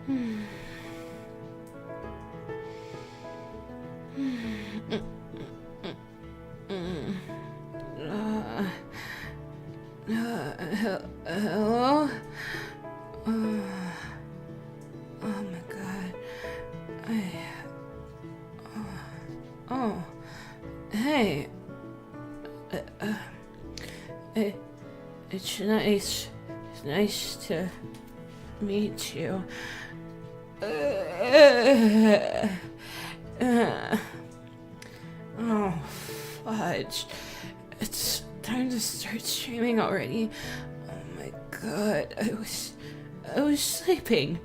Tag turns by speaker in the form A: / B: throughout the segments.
A: Hello? Oh my god. Oh. Hey. It's nice to meet you. Oh, fudge. It's time to start streaming already. Oh my god, I was sleeping.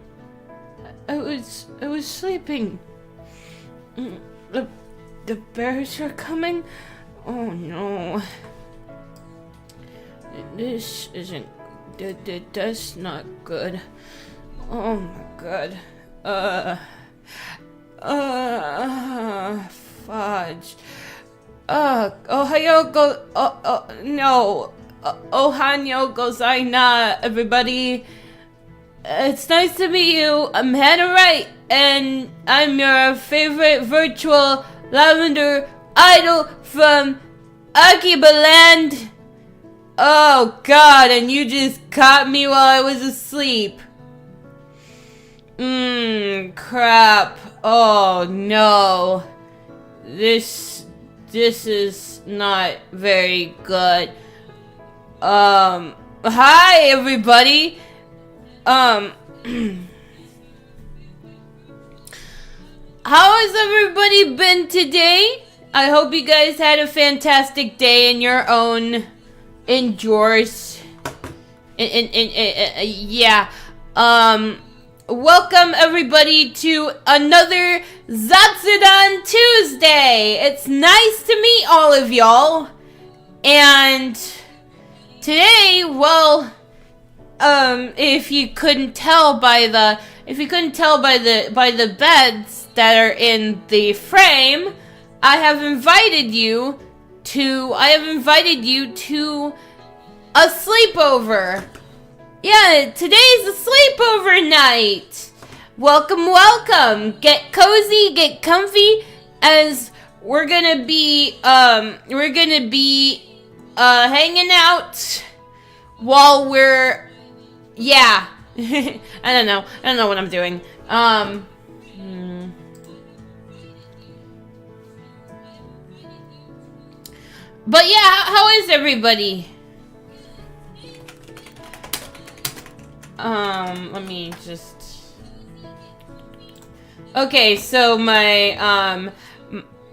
A: I was sleeping. The bears are coming? Oh no. This isn't... That's not good. Oh my god. Fudge. Ohanyogozainah, everybody. It's nice to meet you. I'm Hannah Rite, and I'm your favorite Virtual Lavender Idol from Akibaland. Oh god, and you just caught me while I was asleep. Crap. Oh no. This is not very good. Hi everybody. How has everybody been today? I hope you guys had a fantastic day in your own indoors. Yeah. Welcome everybody to another Zatsudan Tuesday. It's nice to meet all of y'all. And today, well, if you couldn't tell by the beds that are in the frame, I have invited you to a sleepover. Yeah, today's a sleepover night. Welcome, welcome. Get cozy, get comfy, as we're gonna be hanging out while we're, yeah. I don't know what I'm doing. But yeah, how is everybody? Let me just... Okay, so my,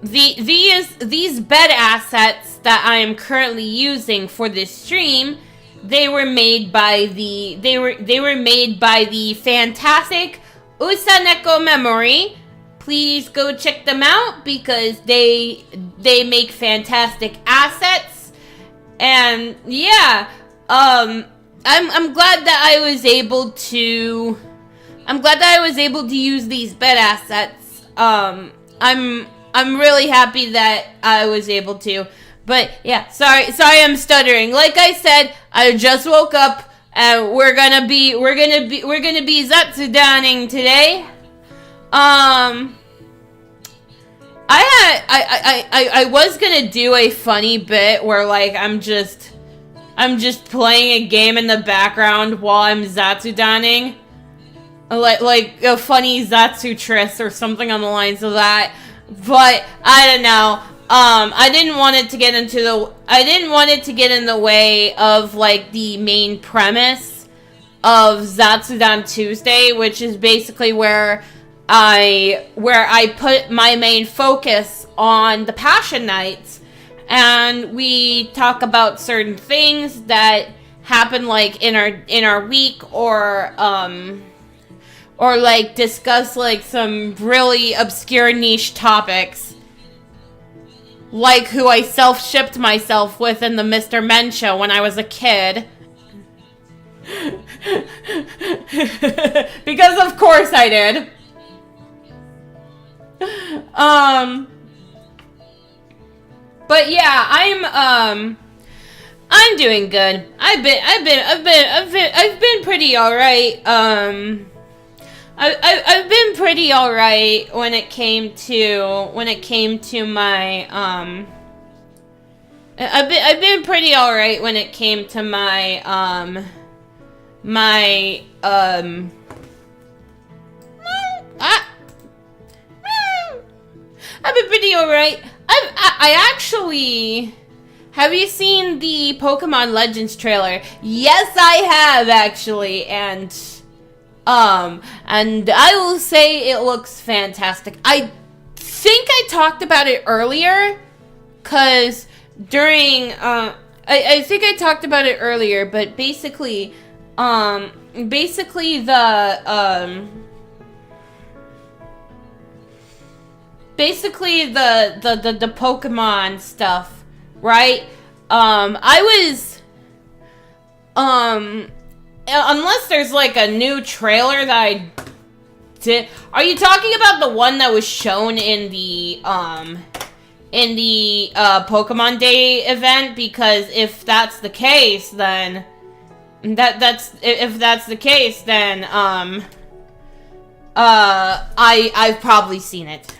A: these bed assets that I am currently using for this stream, they were made by the fantastic Usaneko Memory. Please go check them out because they make fantastic assets. And yeah, I'm glad that I was able to use these bed assets. I'm really happy that I was able to. But yeah, sorry I'm stuttering. Like I said, I just woke up and we're gonna be Zatsudaning today. I was gonna do a funny bit where like I'm just playing a game in the background while I'm Zatsudaning. Like a funny Zatsu-tris or something on the lines of that. But I don't know. I didn't want it to get in the way of like the main premise of Zatsudan Tuesday, which is basically where I put my main focus on the Passion Nights, and we talk about certain things that happen like in our week, or like discuss like some really obscure niche topics, like who I self-shipped myself with in the Mr. Men show when I was a kid. Because of course I did. But yeah, I'm doing good. I've been pretty alright. I've been pretty alright when it came to my I've been pretty alright when it came to my I've been pretty alright. I actually... Have you seen the Pokemon Legends trailer? Yes, I have, actually, and I will say it looks fantastic. I think I talked about it earlier, cause during, I think I talked about it earlier, but basically the Pokemon stuff. Right? I was, unless there's like a new trailer that I did. Are you talking about the one that was shown in the Pokemon Day event? Because if that's the case, then, I've probably seen it.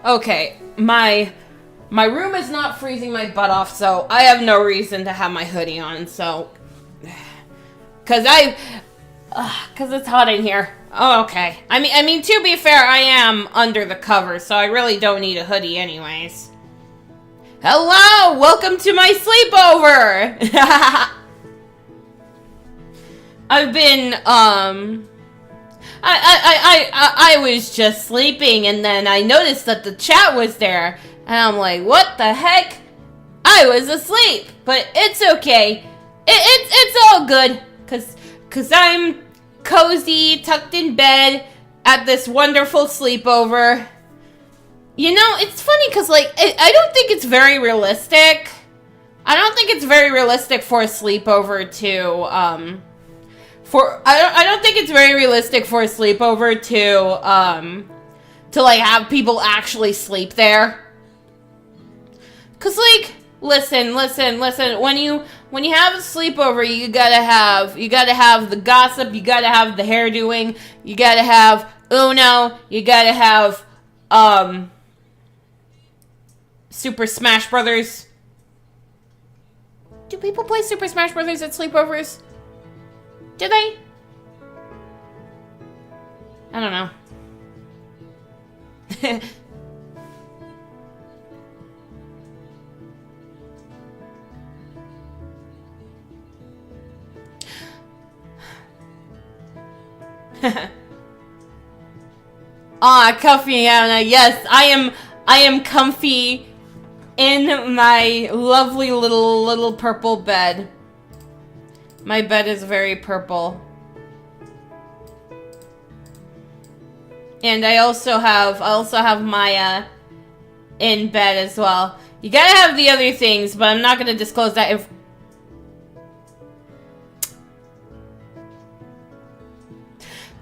A: Okay, my room is not freezing my butt off, so I have no reason to have my hoodie on, so... Cause it's hot in here. Oh, okay. I mean, to be fair, I am under the cover, so I really don't need a hoodie anyways. Hello! Welcome to my sleepover! I've been, I was just sleeping, and then I noticed that the chat was there, and I'm like, what the heck? I was asleep, but it's okay. It's all good, cause I'm cozy, tucked in bed, at this wonderful sleepover. You know, it's funny, cause like, I don't think it's very realistic. I don't think it's very realistic for a sleepover to, I don't think it's very realistic for a sleepover to like have people actually sleep there. Cause like, listen, when you have a sleepover, you gotta have the gossip, you gotta have the hairdoing, you gotta have Uno, you gotta have, Super Smash Brothers. Do people play Super Smash Brothers at sleepovers? Do they? I don't know. Comfy, Hannah. Yes, I am comfy in my lovely little purple bed. My bed is very purple. And I also have Maya in bed as well. You gotta have the other things, but I'm not gonna disclose that if...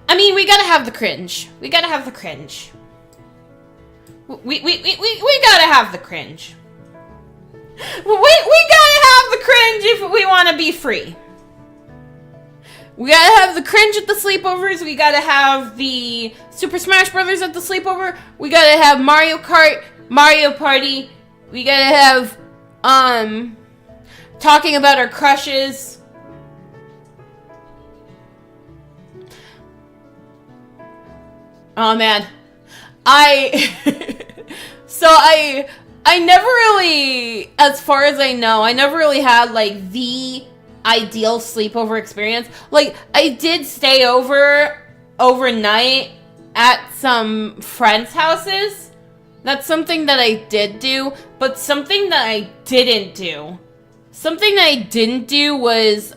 A: I mean, we gotta have the cringe. We gotta have the cringe. We gotta have the cringe. We gotta have the cringe if we want to be free. We gotta have the cringe at the sleepovers. We gotta have the Super Smash Brothers at the sleepover. We gotta have Mario Kart, Mario Party. We gotta have, talking about our crushes. Oh, man. So I never really, as far as I know, I never really had, like, the ideal sleepover experience. Like, I did stay overnight at some friends' houses. That's something that I did do, but something that I didn't do. Something that I didn't do was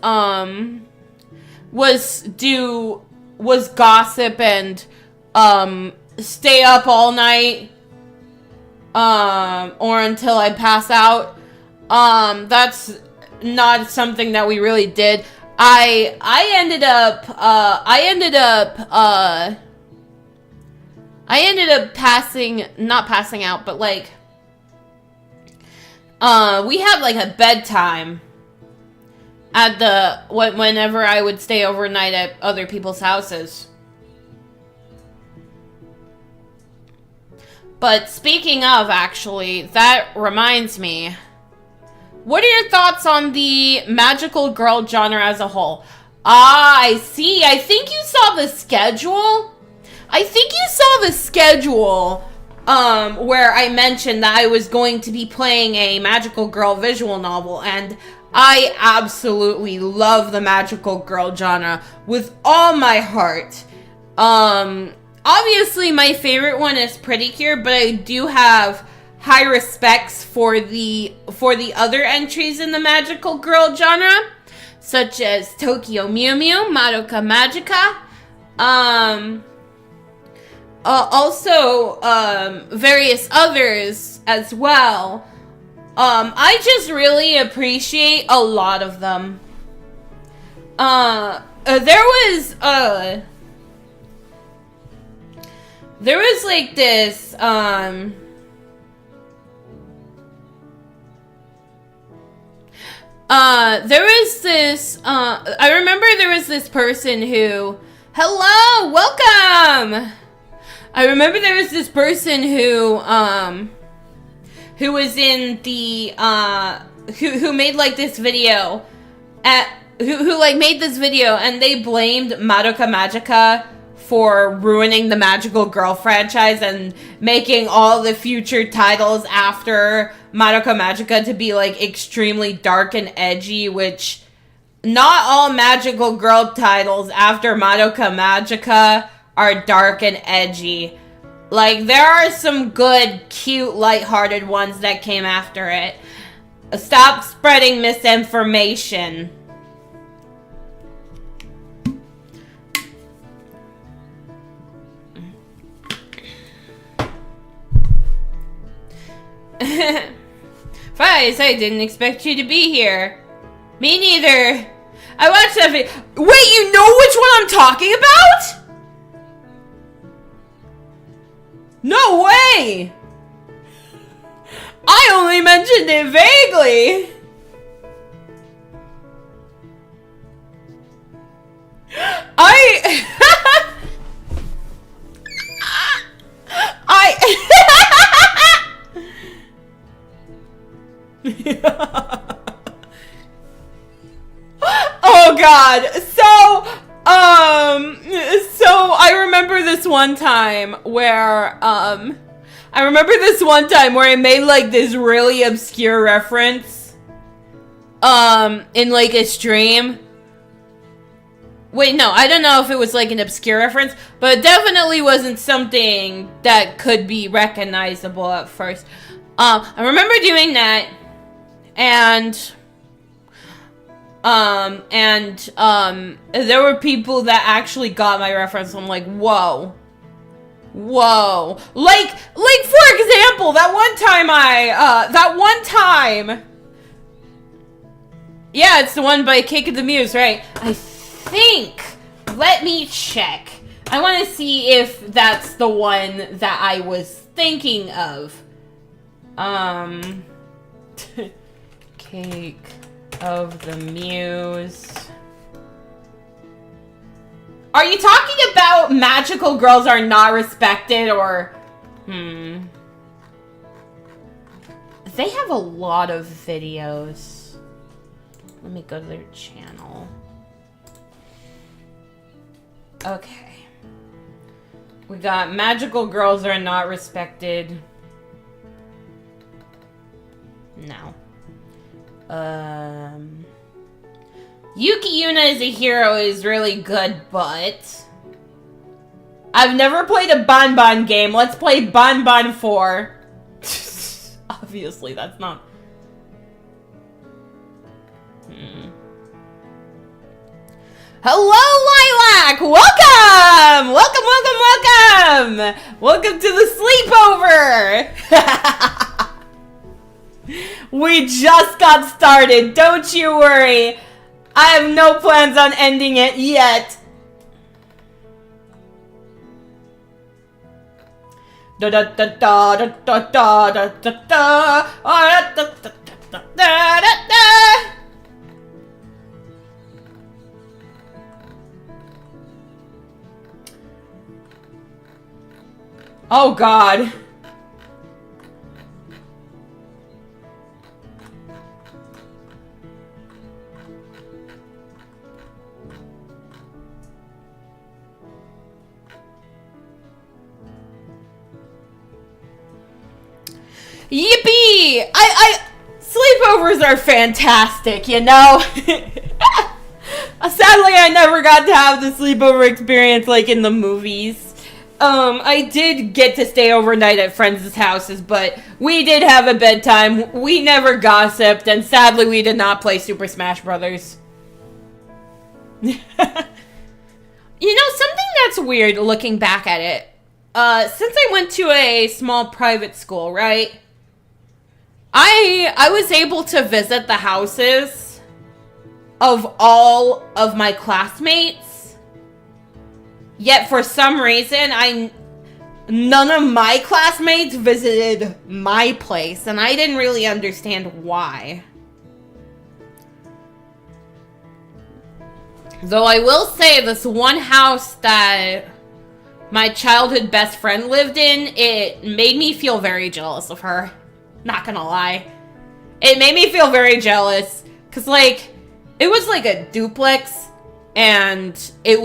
A: gossip and, stay up all night, or until I pass out. That's not something that we really did. I I ended up not passing out, but like, we had like a bedtime at whenever I would stay overnight at other people's houses. But speaking of, actually, that reminds me, what are your thoughts on the magical girl genre as a whole? Ah, I see. I think you saw the schedule. Where I mentioned that I was going to be playing a magical girl visual novel, and I absolutely love the magical girl genre with all my heart. Obviously my favorite one is Pretty Cure, but I do have high respects for the other entries in the magical girl genre, such as Tokyo Mew Mew, Madoka Magica, also various others as well. I just really appreciate a lot of them. There was like this, I remember there was this person who, hello, welcome! I remember there was this person who was in the, who made like this video, who like made this video, and they blamed Madoka Magica for ruining the Magical Girl franchise and making all the future titles after Madoka Magica to be like extremely dark and edgy, which not all Magical Girl titles after Madoka Magica are dark and edgy. Like, there are some good, cute, lighthearted ones that came after it. Stop spreading misinformation. Fries, I didn't expect you to be here. Me neither. I watched that video. Wait, you know which one I'm talking about? No way! I only mentioned it vaguely. Oh god. So I remember this one time where I made like this really obscure reference in like a stream. Wait, no, I don't know if it was like an obscure reference, but it definitely wasn't something that could be recognizable at first. I remember doing that, and there were people that actually got my reference. I'm like, whoa. Like for example, that one time, yeah, it's the one by Cake of the Muse, right? I think, let me check. I want to see if that's the one that I was thinking of. Cake of the Muse. Are you talking about Magical Girls Are Not Respected, or... They have a lot of videos. Let me go to their channel. Okay. We got Magical Girls Are Not Respected. No. Yuki Yuna is a hero is really good, but I've never played a Banban game. Let's play Banban 4. Obviously, that's not... Hello, Lilac! Welcome! Welcome to the sleepover! We just got started, don't you worry. I have no plans on ending it yet. Da da da da da da da da da da da da da da. Oh God. Yippee! Sleepovers are fantastic, you know? Sadly, I never got to have the sleepover experience like in the movies. I did get to stay overnight at friends' houses, but we did have a bedtime. We never gossiped, and sadly, we did not play Super Smash Brothers. You know, something that's weird looking back at it. Since I went to a small private school, right? I was able to visit the houses of all of my classmates. Yet for some reason, none of my classmates visited my place, and I didn't really understand why. Though I will say this one house that my childhood best friend lived in, it made me feel very jealous of her. Not gonna lie. It made me feel very jealous. Cause like, it was like a duplex and it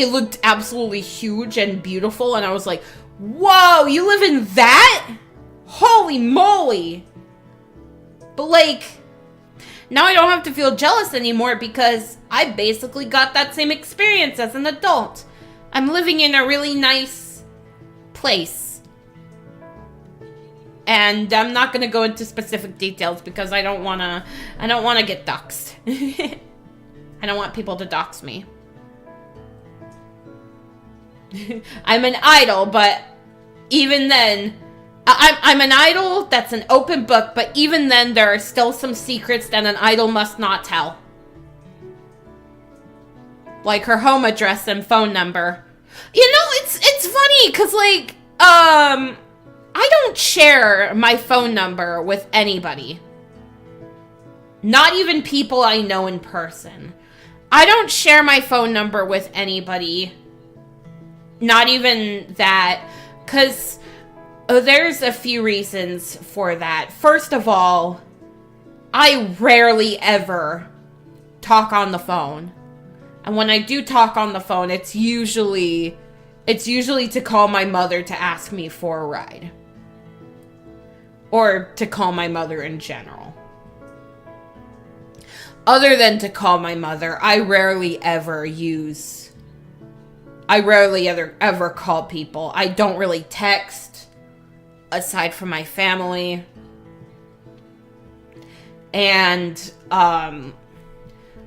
A: looked absolutely huge and beautiful. And I was like, whoa, you live in that? Holy moly. But like, now I don't have to feel jealous anymore because I basically got that same experience as an adult. I'm living in a really nice place. And I'm not going to go into specific details because I don't want to get doxxed. I don't want people to dox me. I'm an idol, but even then, I'm an idol that's an open book, but even then there are still some secrets that an idol must not tell. Like her home address and phone number. You know, it's funny, cause like, I don't share my phone number with anybody. Not even people I know in person. I don't share my phone number with anybody. Not even that, cause there's a few reasons for that. First of all, I rarely ever talk on the phone. And when I do talk on the phone, it's usually to call my mother to ask me for a ride. Or to call my mother in general. Other than to call my mother, I rarely ever call people. I don't really text, aside from my family. And,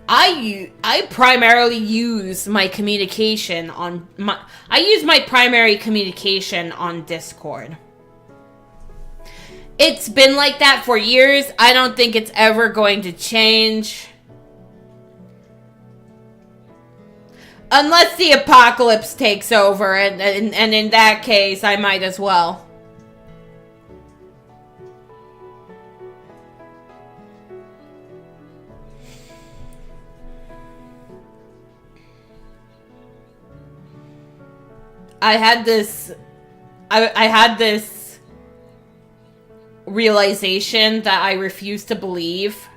A: I primarily use my communication on my primary communication on Discord. It's been like that for years. I don't think it's ever going to change. Unless the apocalypse takes over, and in that case, I might as well. I had this realization that I refuse to believe.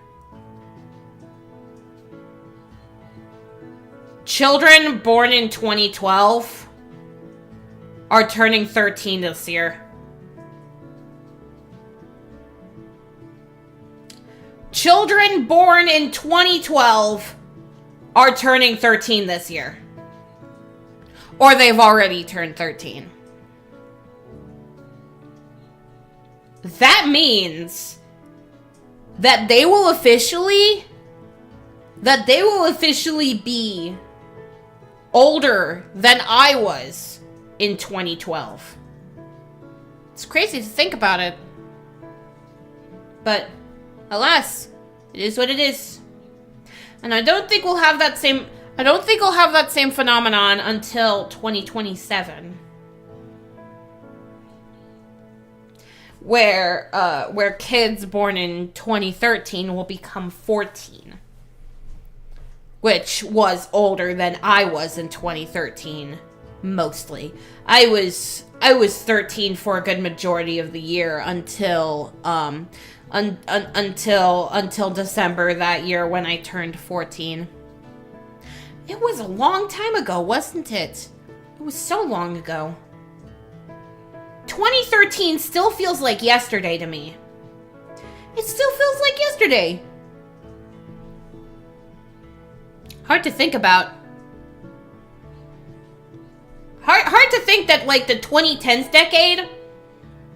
A: Children born in 2012 are turning 13 this year. Children born in 2012 are turning 13 this year. Or they've already turned 13. That means that they will officially be older than I was in 2012. It's crazy to think about it. But alas, it is what it is. And I don't think we'll have that same phenomenon until 2027. where kids born in 2013 will become 14, which was older than I was in 2013. Mostly, I was 13 for a good majority of the year until until December that year when I turned 14. It was a long time ago, wasn't it? It was so long ago. 2013 still feels like yesterday to me. It still feels like yesterday. Hard to think about. Hard to think that, like, the 2010s decade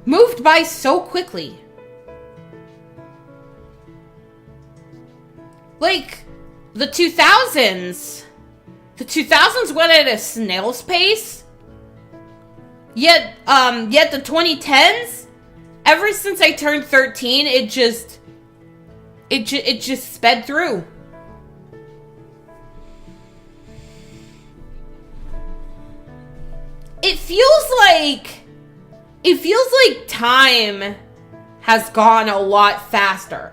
A: moved by so quickly. Like, the 2000s went at a snail's pace. Yet the 2010s, ever since I turned 13, it just sped through. It feels like time has gone a lot faster.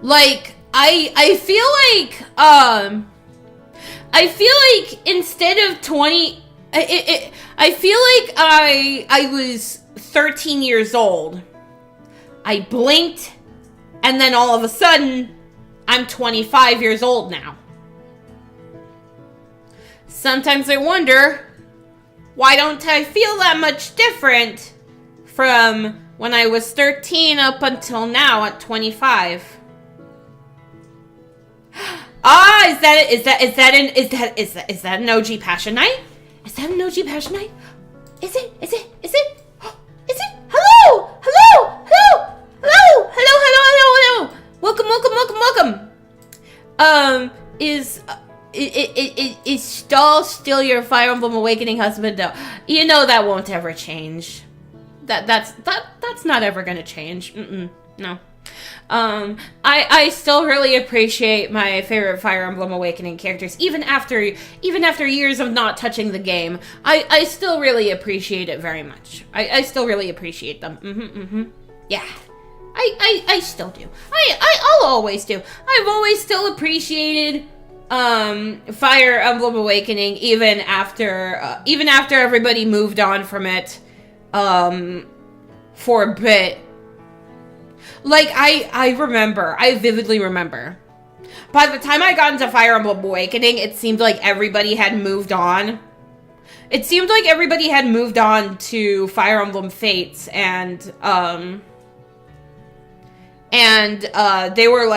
A: Like, I feel like instead of 20, I feel like I was 13 years old. I blinked, and then all of a sudden, I'm 25 years old now. Sometimes I wonder, why don't I feel that much different from when I was 13 up until now at 25? Ah, is that an OG Passion Night? Is that an OG Passion Night? Is it? Hello. Welcome. Is Stahl still your Fire Emblem Awakening husband? No. You know that won't ever change. That's not ever gonna change. No. I still really appreciate my favorite Fire Emblem Awakening characters, even after years of not touching the game. I still really appreciate it very much. I still really appreciate them. Yeah. I still do. I'll always do. I've always still appreciated Fire Emblem Awakening even after everybody moved on from it for a bit. Like, I vividly remember. By the time I got into Fire Emblem Awakening, it seemed like everybody had moved on. It seemed like everybody had moved on to Fire Emblem Fates, and they were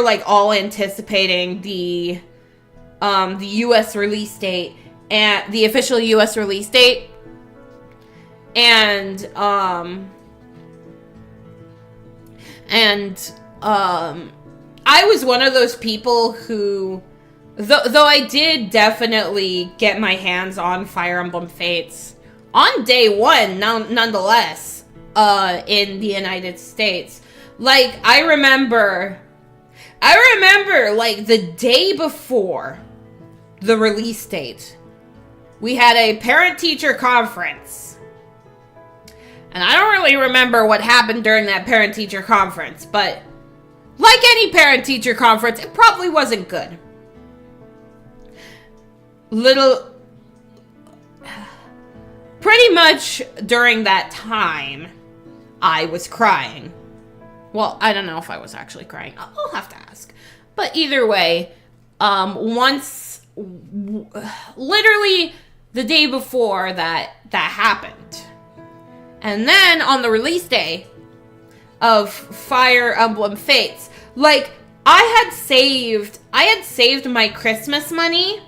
A: like all anticipating the US release date, and the official US release date, and I was one of those people who, though I did definitely get my hands on Fire Emblem Fates on day one, nonetheless, in the United States. Like, I remember, like, the day before the release date, we had a parent-teacher conference. And I don't really remember what happened during that parent-teacher conference, but like any parent-teacher conference, it probably wasn't good. Pretty much during that time, I was crying. Well, I don't know if I was actually crying. I'll have to ask. But either way, literally the day before that happened. And then on the release day of Fire Emblem Fates, like, I had saved my Christmas money.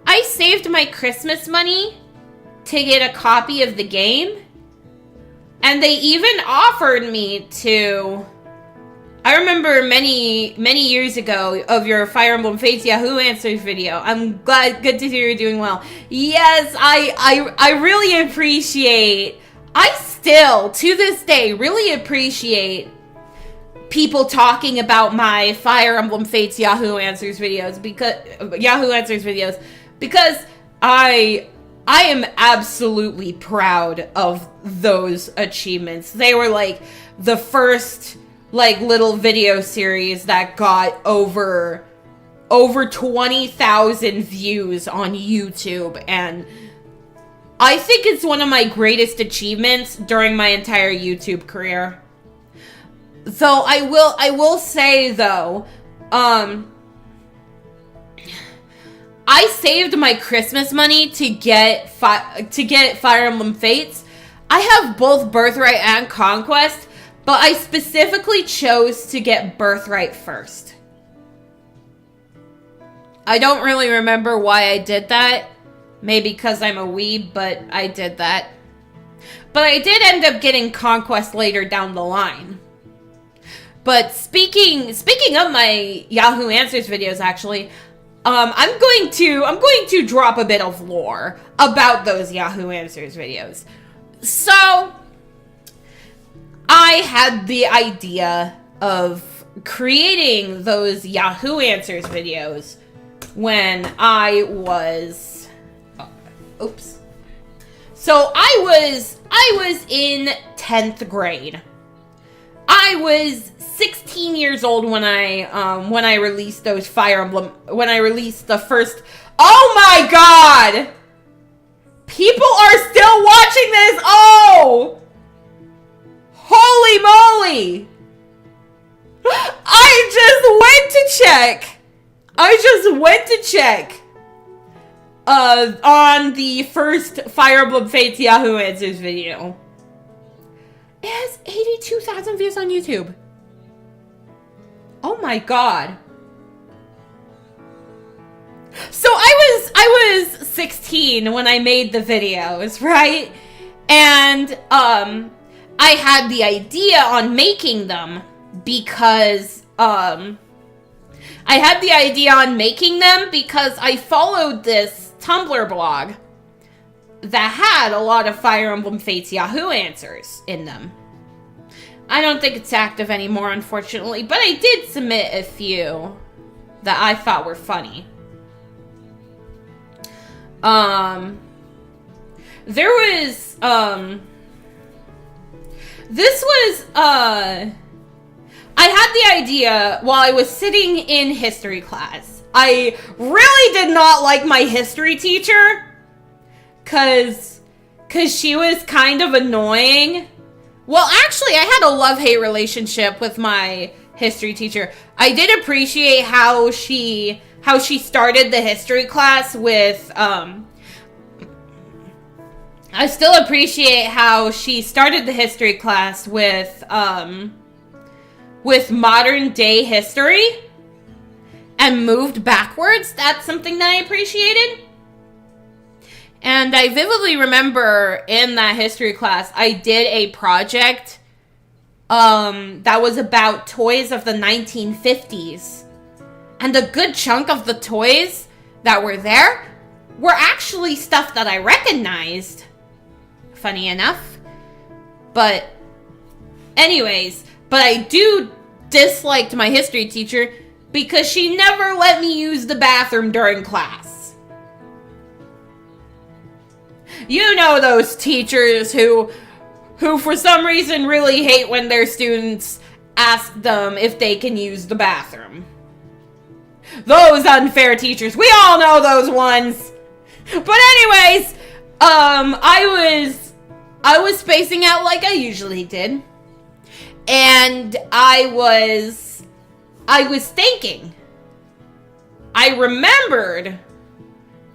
A: I saved my Christmas money to get a copy of the game. And they even offered me to, I remember many years ago of your Fire Emblem Fates Yahoo Answers video. I'm good to hear you're doing well. Yes, I really appreciate, I still, to this day, really appreciate people talking about my Fire Emblem Fates Yahoo Answers videos, because I I am absolutely proud of those achievements. They were like the first like little video series that got over 20,000 views on YouTube, and I think it's one of my greatest achievements during my entire YouTube career. Though I will say though, I saved my Christmas money to get Fire Emblem Fates. I have both Birthright and Conquest, but I specifically chose to get Birthright first. I don't really remember why I did that. Maybe because I'm a weeb, but I did that. But I did end up getting Conquest later down the line. But speaking of my Yahoo Answers videos, actually, I'm going to drop a bit of lore about those Yahoo Answers videos. So, I had the idea of creating those Yahoo Answers videos when I was, oops. So I was in 10th grade. I was 16 years old when I released those Fire Emblem, when I released the first, oh my god! People are still watching this! Oh! Holy moly! I just went to check on the first Fire Emblem Fates Yahoo Answers video. It has 82,000 views on YouTube. Oh my god. So I was 16 when I made the videos, right? And I had the idea on making them because I followed this Tumblr blog that had a lot of Fire Emblem Fates Yahoo Answers in them. I don't think it's active anymore, unfortunately, but I did submit a few that I thought were funny. I had the idea while I was sitting in history class. I really did not like my history teacher, cause she was kind of annoying. Well, actually, I had a love-hate relationship with my history teacher. I did appreciate how she started the history class with, I still appreciate how she started the history class with modern day history and moved backwards. That's something that I appreciated. And I vividly remember in that history class, I did a project that was about toys of the 1950s. And a good chunk of the toys that were there were actually stuff that I recognized. Funny enough. But anyways, but I do disliked my history teacher because she never let me use the bathroom during class. You know those teachers who for some reason really hate when their students ask them if they can use the bathroom. Those unfair teachers. We all know those ones. But anyways, I was spacing out like I usually did. And I was thinking. I remembered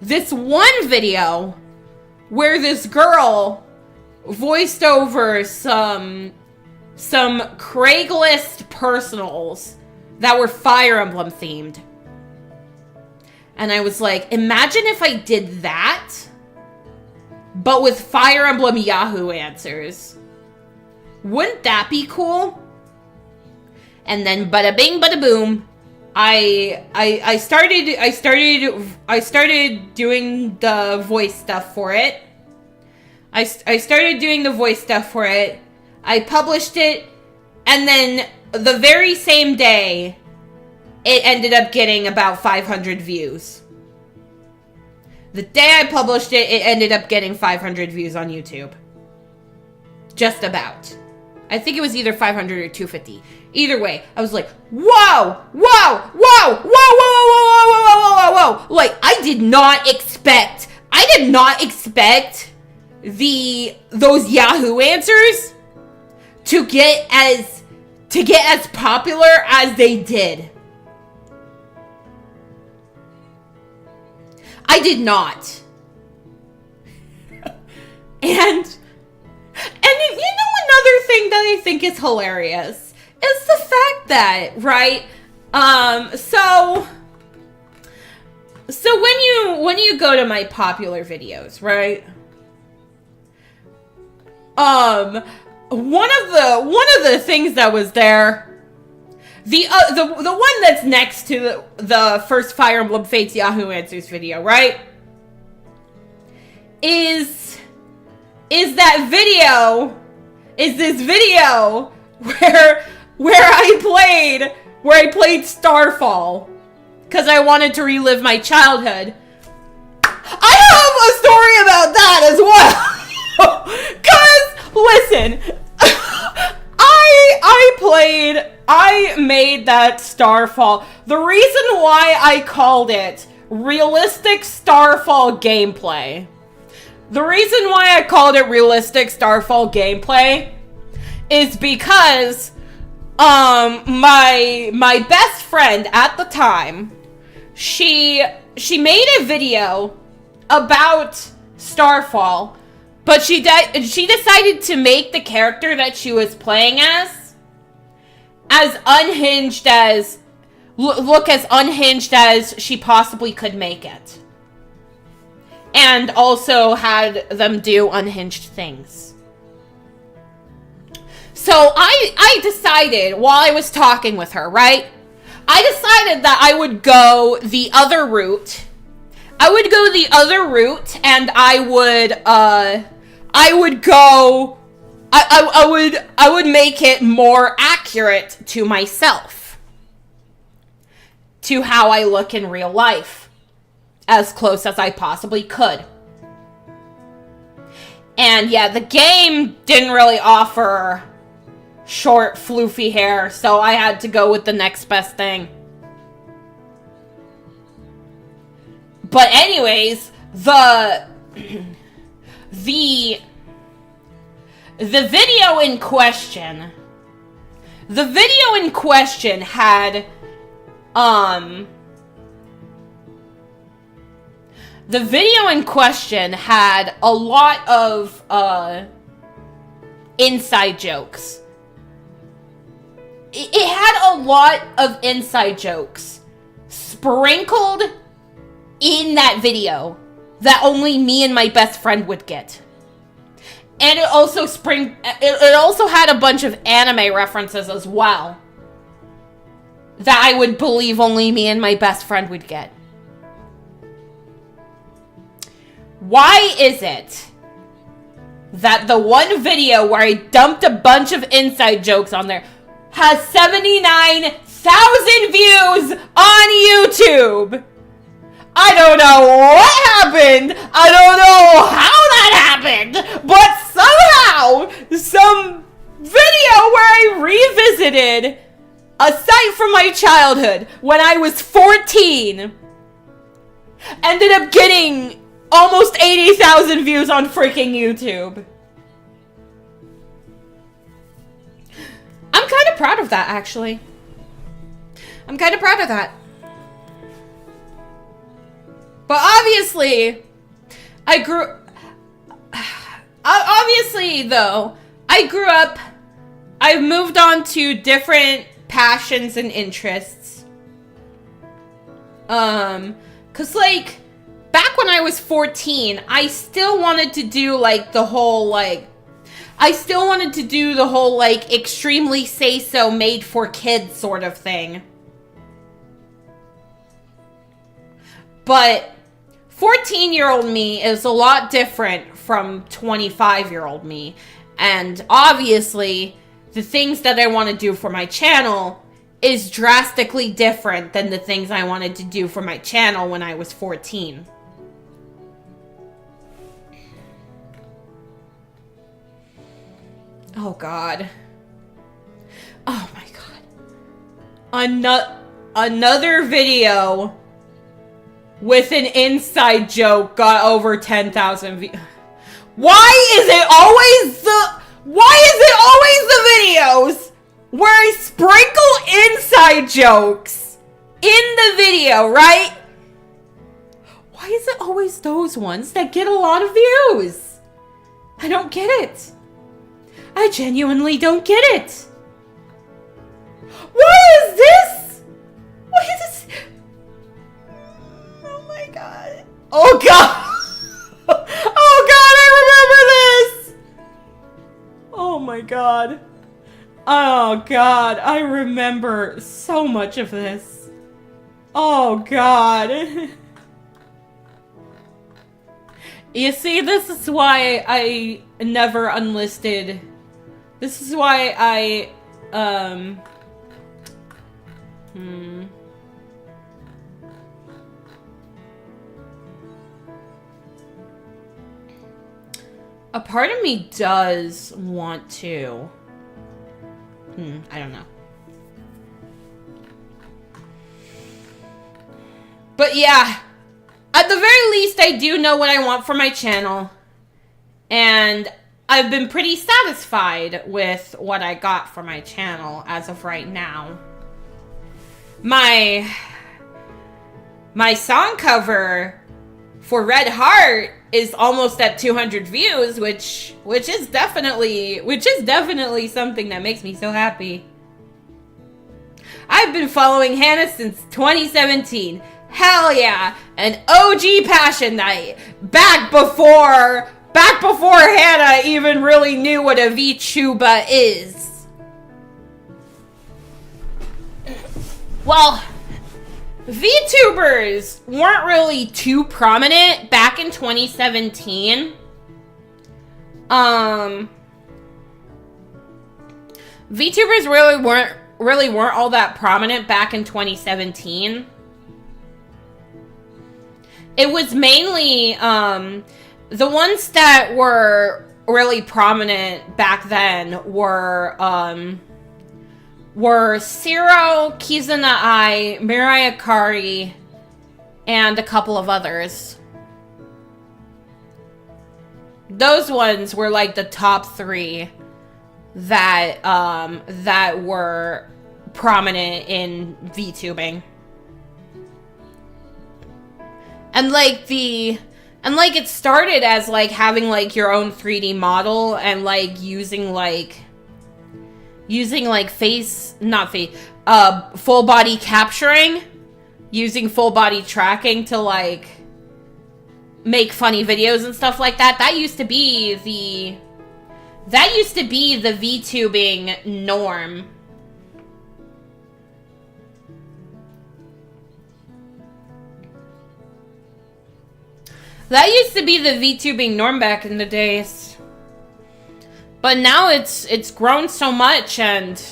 A: this one video where this girl voiced over some Craigslist personals that were Fire Emblem themed. And I was like, imagine if I did that, but with Fire Emblem Yahoo Answers. Wouldn't that be cool? And then bada bing, bada boom. I started doing the voice stuff for it. I started doing the voice stuff for it. I published it, and then the very same day, it ended up getting about 500 views. The day I published it, it ended up getting 500 views on YouTube. Just about. I think it was either 500 or 250. Either way, I was like, whoa, whoa, whoa, whoa, whoa, whoa, whoa, whoa, whoa, whoa, whoa. Like, I did not expect those Yahoo answers to get as popular as they did. I did not. And you know, another thing that I think is hilarious is the fact that, right? So when you go to my popular videos, right? One of the things that was there, the one that's next to the first Fire Emblem Fates Yahoo Answers video, right? Is this video where I played Starfall because I wanted to relive my childhood. I have a story about that as well. Cause listen, I made that Starfall. The reason why I called it realistic Starfall gameplay. The reason why I called it realistic Starfall gameplay is because my best friend at the time, she made a video about Starfall, but she decided to make the character that she was playing as unhinged as look as unhinged as she possibly could make it. And also had them do unhinged things. So I decided while I was talking with her, right? I decided that I would go the other route. I And I would make it more accurate to myself. To how I look in real life. As close as I possibly could. And yeah, the game didn't really offer short, floofy hair, so I had to go with the next best thing. But anyways, the video in question had the video in question had a lot of inside jokes. It had a lot of inside jokes sprinkled in that video that only me and my best friend would get. And it also had a bunch of anime references as well that I would believe only me and my best friend would get. Why is it that the one video where I dumped a bunch of inside jokes on there has 79,000 views on YouTube? I don't know what happened. I don't know how that happened. But somehow, some video where I revisited a site from my childhood when I was 14 ended up getting almost 80,000 views on freaking YouTube. I'm kind of proud of that, actually. I'm kind of proud of that. But obviously, I grew up, I've moved on to different passions and interests. 'Cause like, back when I was 14, I still wanted to do the whole extremely say-so made for kids sort of thing. But 14-year-old me is a lot different from 25-year-old me. And obviously, the things that I want to do for my channel is drastically different than the things I wanted to do for my channel when I was 14. Oh god. Oh my god. Another video with an inside joke got over 10,000 views. Why is it always the videos where I sprinkle inside jokes in the video, right? Why is it always those ones that get a lot of views? I don't get it. I genuinely don't get it. What is this? What is this? Oh my god. Oh god. Oh god, I remember this. Oh my god. Oh god, I remember so much of this. Oh god. You see, this is why I never unlisted. This is why I, A part of me does want to. I don't know. But yeah. At the very least, I do know what I want for my channel. And I've been pretty satisfied with what I got for my channel as of right now. My song cover for Red Heart is almost at 200 views, which is definitely something that makes me so happy. I've been following Hannah since 2017. Hell yeah, an OG Passion Night, back before Hannah even really knew what a VTuber is. Well, VTubers weren't really too prominent back in 2017. VTubers really weren't all that prominent back in 2017. It was mainly, the ones that were really prominent back then were Zero, Kizuna Ai, Mirai Akari, and a couple of others. Those ones were like the top 3 that were prominent in VTubing. And it started as like having like your own 3D model and like using full body capturing, using full body tracking to like make funny videos and stuff like that. That used to be the VTubing norm. That used to be the VTubing norm back in the days. But now it's grown so much, and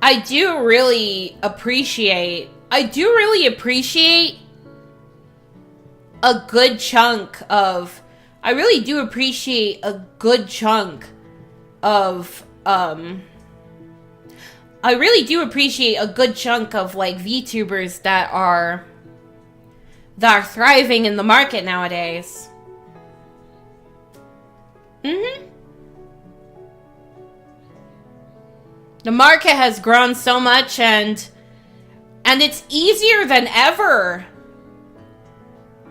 A: I really appreciate a good chunk of I really do appreciate a good chunk of like VTubers that are thriving in the market nowadays. The market has grown so much, and it's easier than ever.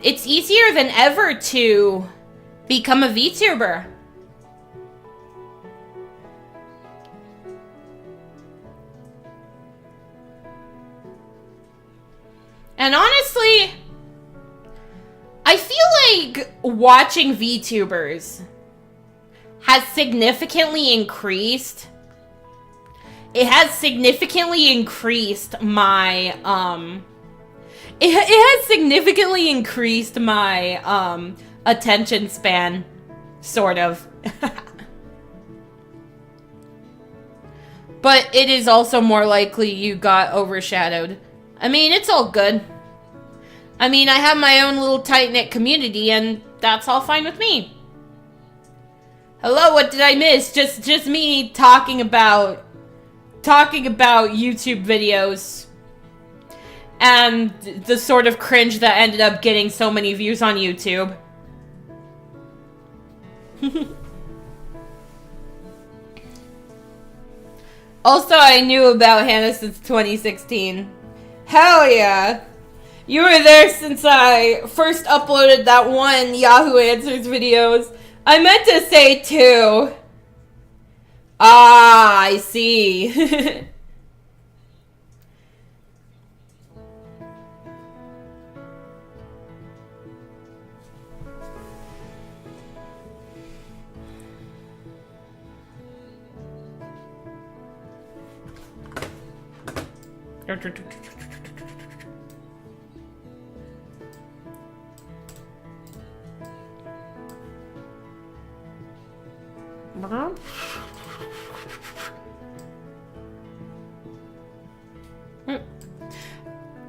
A: It's easier than ever to become a VTuber. And honestly, I feel like watching VTubers has significantly increased. It has significantly increased my attention span, sort of. But it is also more likely you got overshadowed. I mean, it's all good. I mean, I have my own little tight-knit community, and that's all fine with me. Hello, what did I miss? Just me talking about YouTube videos. And the sort of cringe that ended up getting so many views on YouTube. Also, I knew about Hannah since 2016. Hell yeah! You were there since I first uploaded that one Yahoo Answers videos. I meant to say 2. Ah, I see.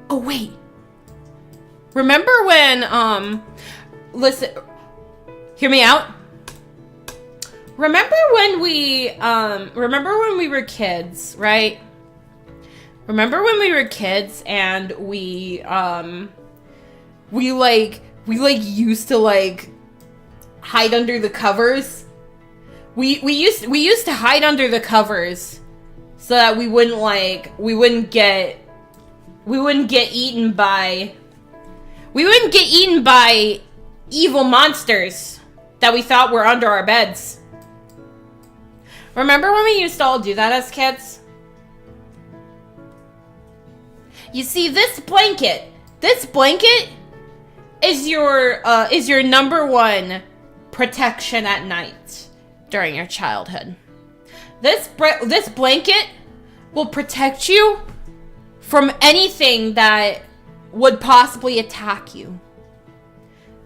A: Oh, wait. Remember when, listen, hear me out? Remember when we were kids, right? Remember when we were kids and we used to, like, hide under the covers? We used to hide under the covers so that we wouldn't get eaten by evil monsters that we thought were under our beds. Remember when we used to all do that as kids? You see, this blanket is your #1 protection at night during your childhood. This blanket will protect you from anything that would possibly attack you.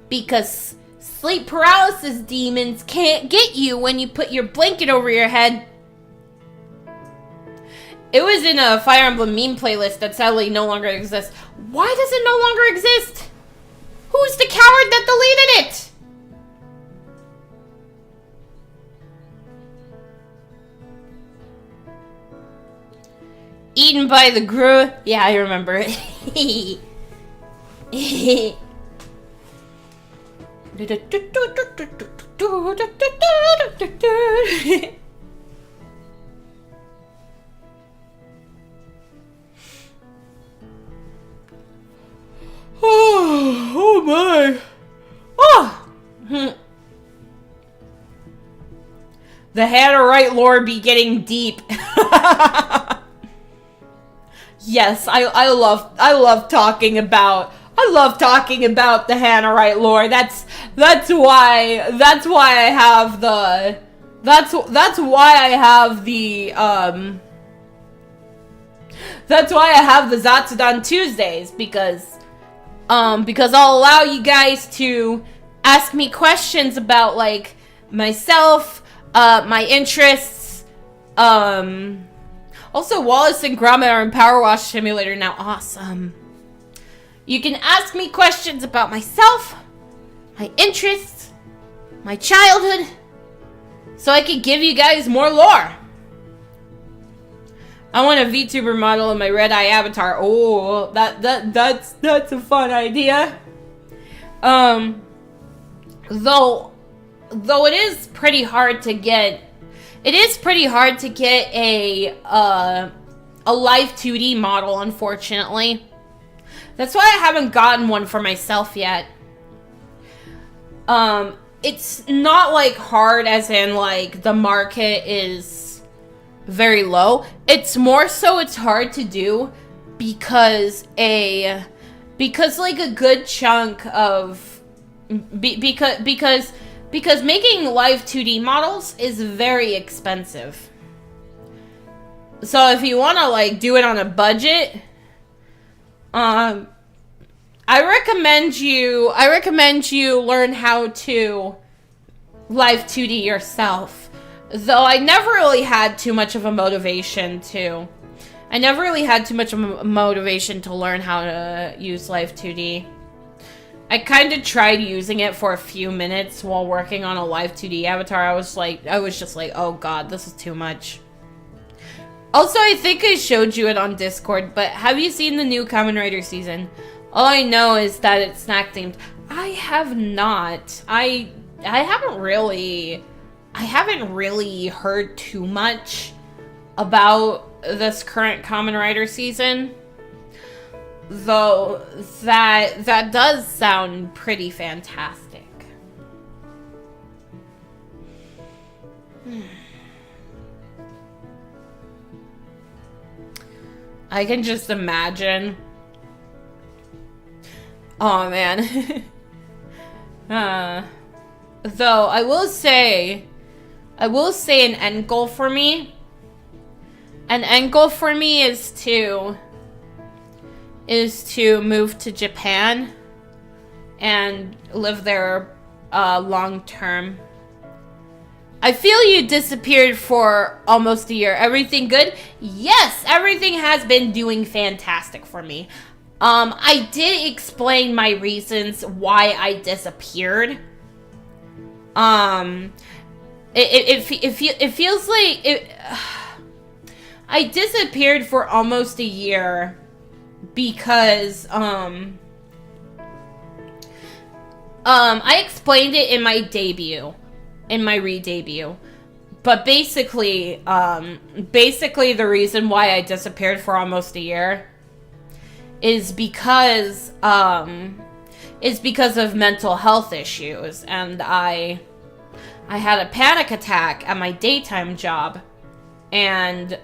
A: Because sleep paralysis demons can't get you when you put your blanket over your head. It was in a Fire Emblem meme playlist that sadly no longer exists. Why does it no longer exist? Who's the coward that deleted it? Eaten by the Gru. Yeah, I remember it. Oh my. Oh. The Hannah Rite lore be getting deep. Yes, I love talking about the Hannah Rite lore. That's why I have the Zatsudan Tuesdays, because I'll allow you guys to ask me questions about, like, myself, my interests, also, Wallace and Gromit are in Power Wash Simulator now. Awesome. You can ask me questions about myself, my interests, my childhood, so I can give you guys more lore. I want a VTuber model in my red eye avatar. Oh, that's a fun idea. Though it is pretty hard to get. It is pretty hard to get a live 2D model, unfortunately. That's why I haven't gotten one for myself yet. It's not, like, hard as in, like, the market is very low. It's more so it's hard to do because like a good chunk of because making live 2D models is very expensive. So if you want to, like, do it on a budget, I recommend you learn how to live 2D yourself. Though I never really had too much of a motivation to learn how to use live 2D. I kind of tried using it for a few minutes while working on a live 2D avatar. I was just like, oh god, this is too much. Also, I think I showed you it on Discord, but have you seen the new Kamen Rider season? All I know is that it's snack themed. I have not. I haven't really heard too much about this current Kamen Rider season. Though that does sound pretty fantastic. I can just imagine. Oh man. Though I will say an end goal for me. An end goal for me is to move to Japan and live there long term. I feel you disappeared for almost a year. Everything good? Yes, everything has been doing fantastic for me. I did explain my reasons why I disappeared. It feels like it. I disappeared for almost a year because I explained it in my debut, in my re-debut. But basically the reason why I disappeared for almost a year is because of mental health issues, and I had a panic attack at my daytime job, and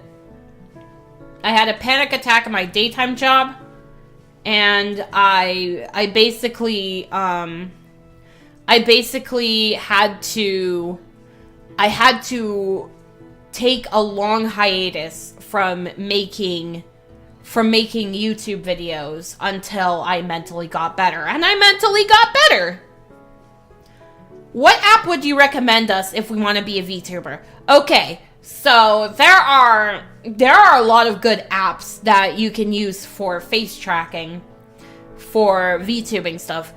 A: I basically had to take a long hiatus from making YouTube videos until I mentally got better. And I mentally got better. What app would you recommend us if we want to be a VTuber? Okay, so there are a lot of good apps that you can use for face tracking for VTubing stuff.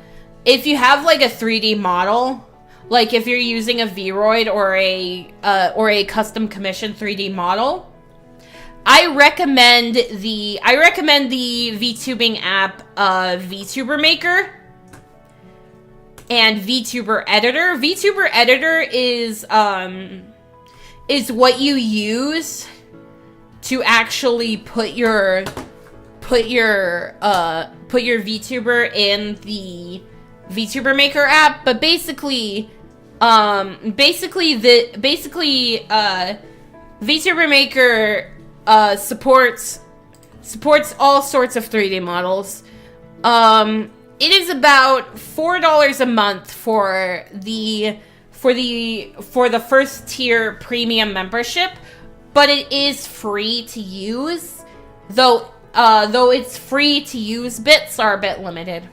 A: If you have like a 3D model, like if you're using a Vroid or a custom commission 3D model, I recommend the VTubing app VTuber Maker and VTuber Editor. VTuber Editor is what you use to actually put your VTuber in the VTuber Maker app, but basically VTuber Maker supports all sorts of 3D models. It is about $4 a month for the first tier premium membership, but it is free to use. Though it's free to use, bits are a bit limited.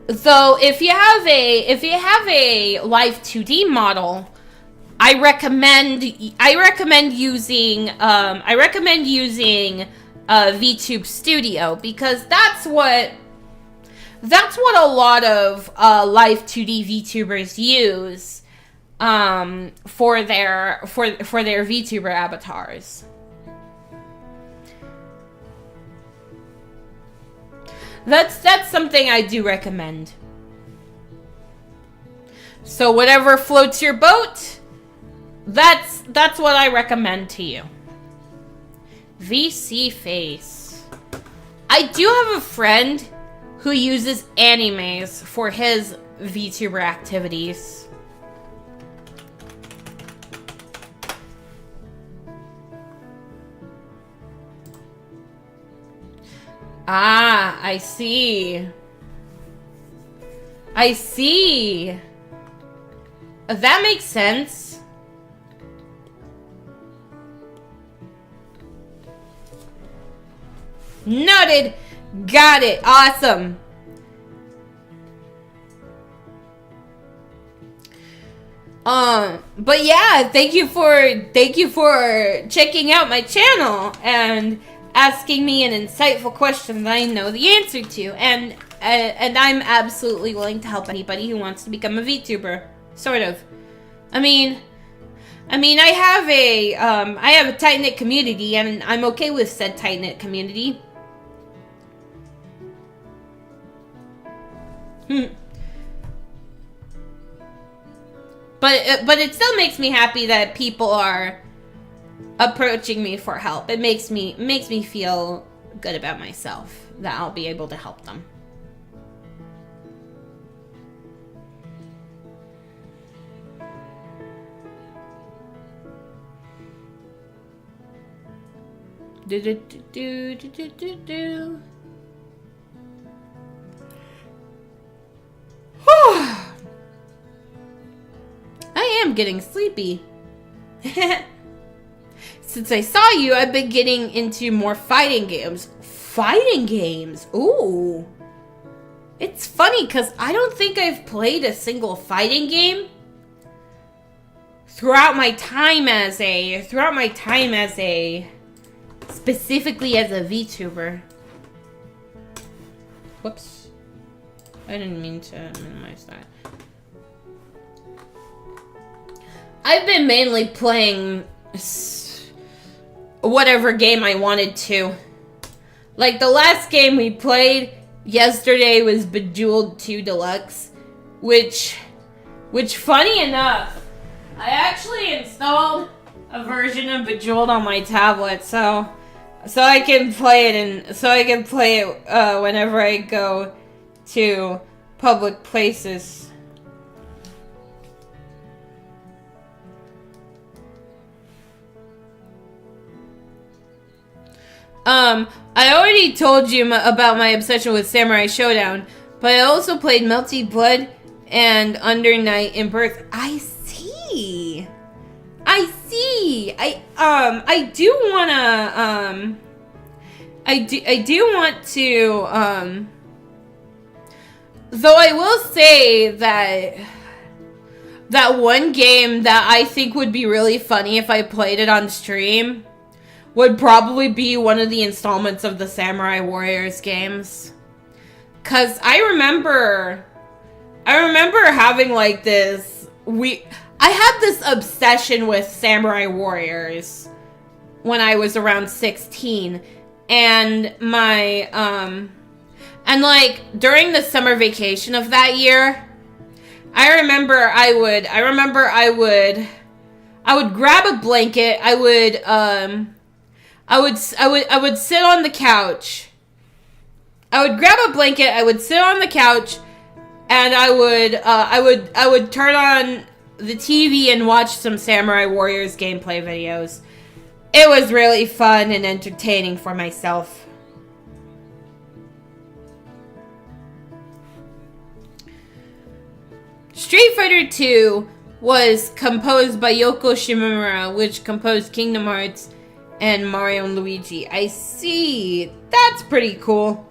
A: Though if you have a live 2D model, I recommend using VTube Studio, because that's what a lot of live 2D VTubers use for their VTuber avatars. That's something I do recommend. So whatever floats your boat, that's what I recommend to you. VC Face. I do have a friend who uses animes for his VTuber activities. Ah, I see. I see. That makes sense. Noted. Got it. Awesome. But yeah, thank you for checking out my channel, and asking me an insightful question that I know the answer to, and I'm absolutely willing to help anybody who wants to become a VTuber. Sort of. I mean, I have a tight-knit community, and I'm okay with said tight-knit community. But it still makes me happy that people are approaching me for help. It makes me feel good about myself that I'll be able to help them. I am getting sleepy. Since I saw you, I've been getting into more fighting games. Fighting games? Ooh. It's funny because I don't think I've played a single fighting game throughout my time as a specifically as a VTuber. Whoops. I didn't mean to minimize that. I've been mainly playing whatever game I wanted to. Like the last game we played yesterday was Bejeweled 2 Deluxe, which funny enough, I actually installed a version of Bejeweled on my tablet, so I can play it whenever I go to public places. I already told you about my obsession with Samurai Showdown, but I also played Melty Blood and Under Night in Birth. I see. I do want to, though I will say that one game that I think would be really funny if I played it on stream would probably be one of the installments of the Samurai Warriors games. 'Cause I remember having like this, I had this obsession with Samurai Warriors when I was around 16, and and like during the summer vacation of that year, I remember I would grab a blanket, I would sit on the couch. I would grab a blanket, I would sit on the couch, and I would turn on the TV and watch some Samurai Warriors gameplay videos. It was really fun and entertaining for myself. Street Fighter 2 was composed by Yoko Shimomura, which composed Kingdom Hearts and Mario and Luigi. I see. That's pretty cool.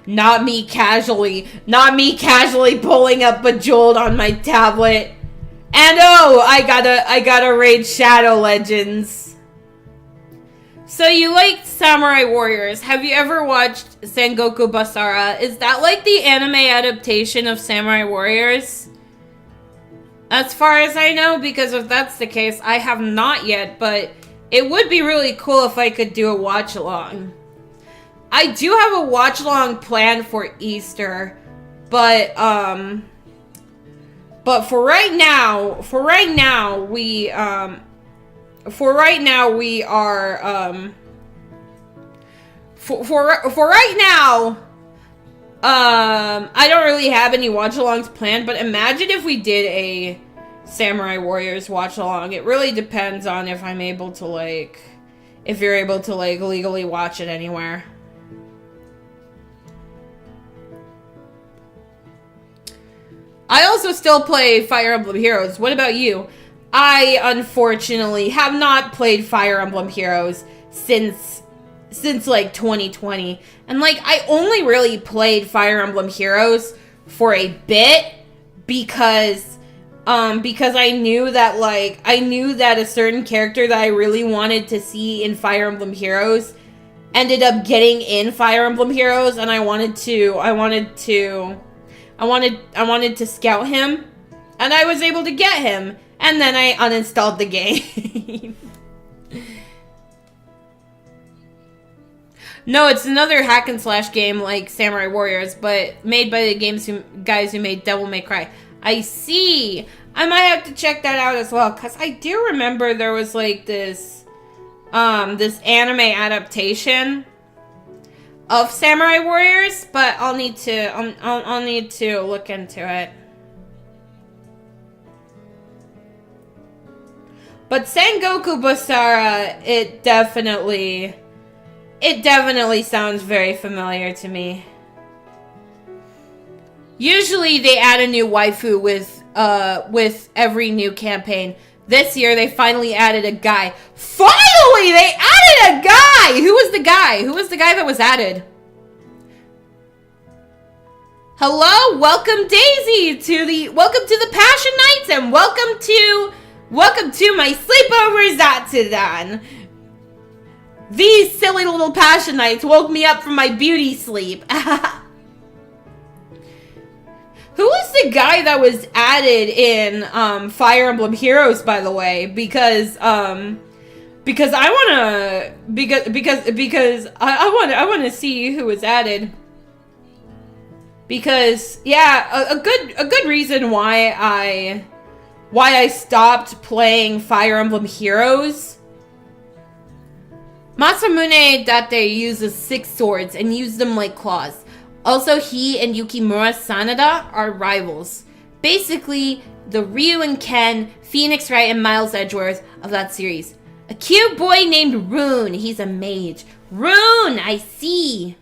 A: Not me casually pulling up Bejeweled on my tablet. And oh, I gotta raid Shadow Legends. So you liked Samurai Warriors. Have you ever watched Sengoku Basara? Is that like the anime adaptation of Samurai Warriors? As far as I know, because if that's the case, I have not yet, but it would be really cool if I could do a watch-along. I do have a watch-along planned for Easter, but for right now, we are, I don't really have any watch-alongs planned, but imagine if we did a Samurai Warriors watch-along. It really depends on if I'm able to, like, if you're able to, like, legally watch it anywhere. I also still play Fire Emblem Heroes. What about you? I, unfortunately, have not played Fire Emblem Heroes since like 2020. And like I only really played Fire Emblem Heroes for a bit because Because I knew that, like, a certain character that I really wanted to see in Fire Emblem Heroes ended up getting in Fire Emblem Heroes, and I wanted to scout him, and I was able to get him, and then I uninstalled the game. No, it's another hack and slash game like Samurai Warriors, but made by the guys who made Devil May Cry. I see. I might have to check that out as well, because I do remember there was like this anime adaptation of Samurai Warriors, but I'll need to look into it. But Sengoku Basara, it definitely sounds very familiar to me. Usually they add a new waifu with every new campaign. This year they finally added a guy. Finally they added a guy! Who was the guy? Who was the guy that was added? Hello, welcome Daisy welcome to the Passion Nights, and welcome to my sleepover Zatsudan. These silly little Passion Nights woke me up from my beauty sleep. Who was the guy that was added in Fire Emblem Heroes, by the way? Because I wanna see who was added. Because yeah, a good reason why I stopped playing Fire Emblem Heroes. Masamune Date uses 6 swords and used them like claws. Also, he and Yukimura Sanada are rivals. Basically, the Ryu and Ken, Phoenix Wright, and Miles Edgeworth of that series. A cute boy named Rune. He's a mage. Rune, I see.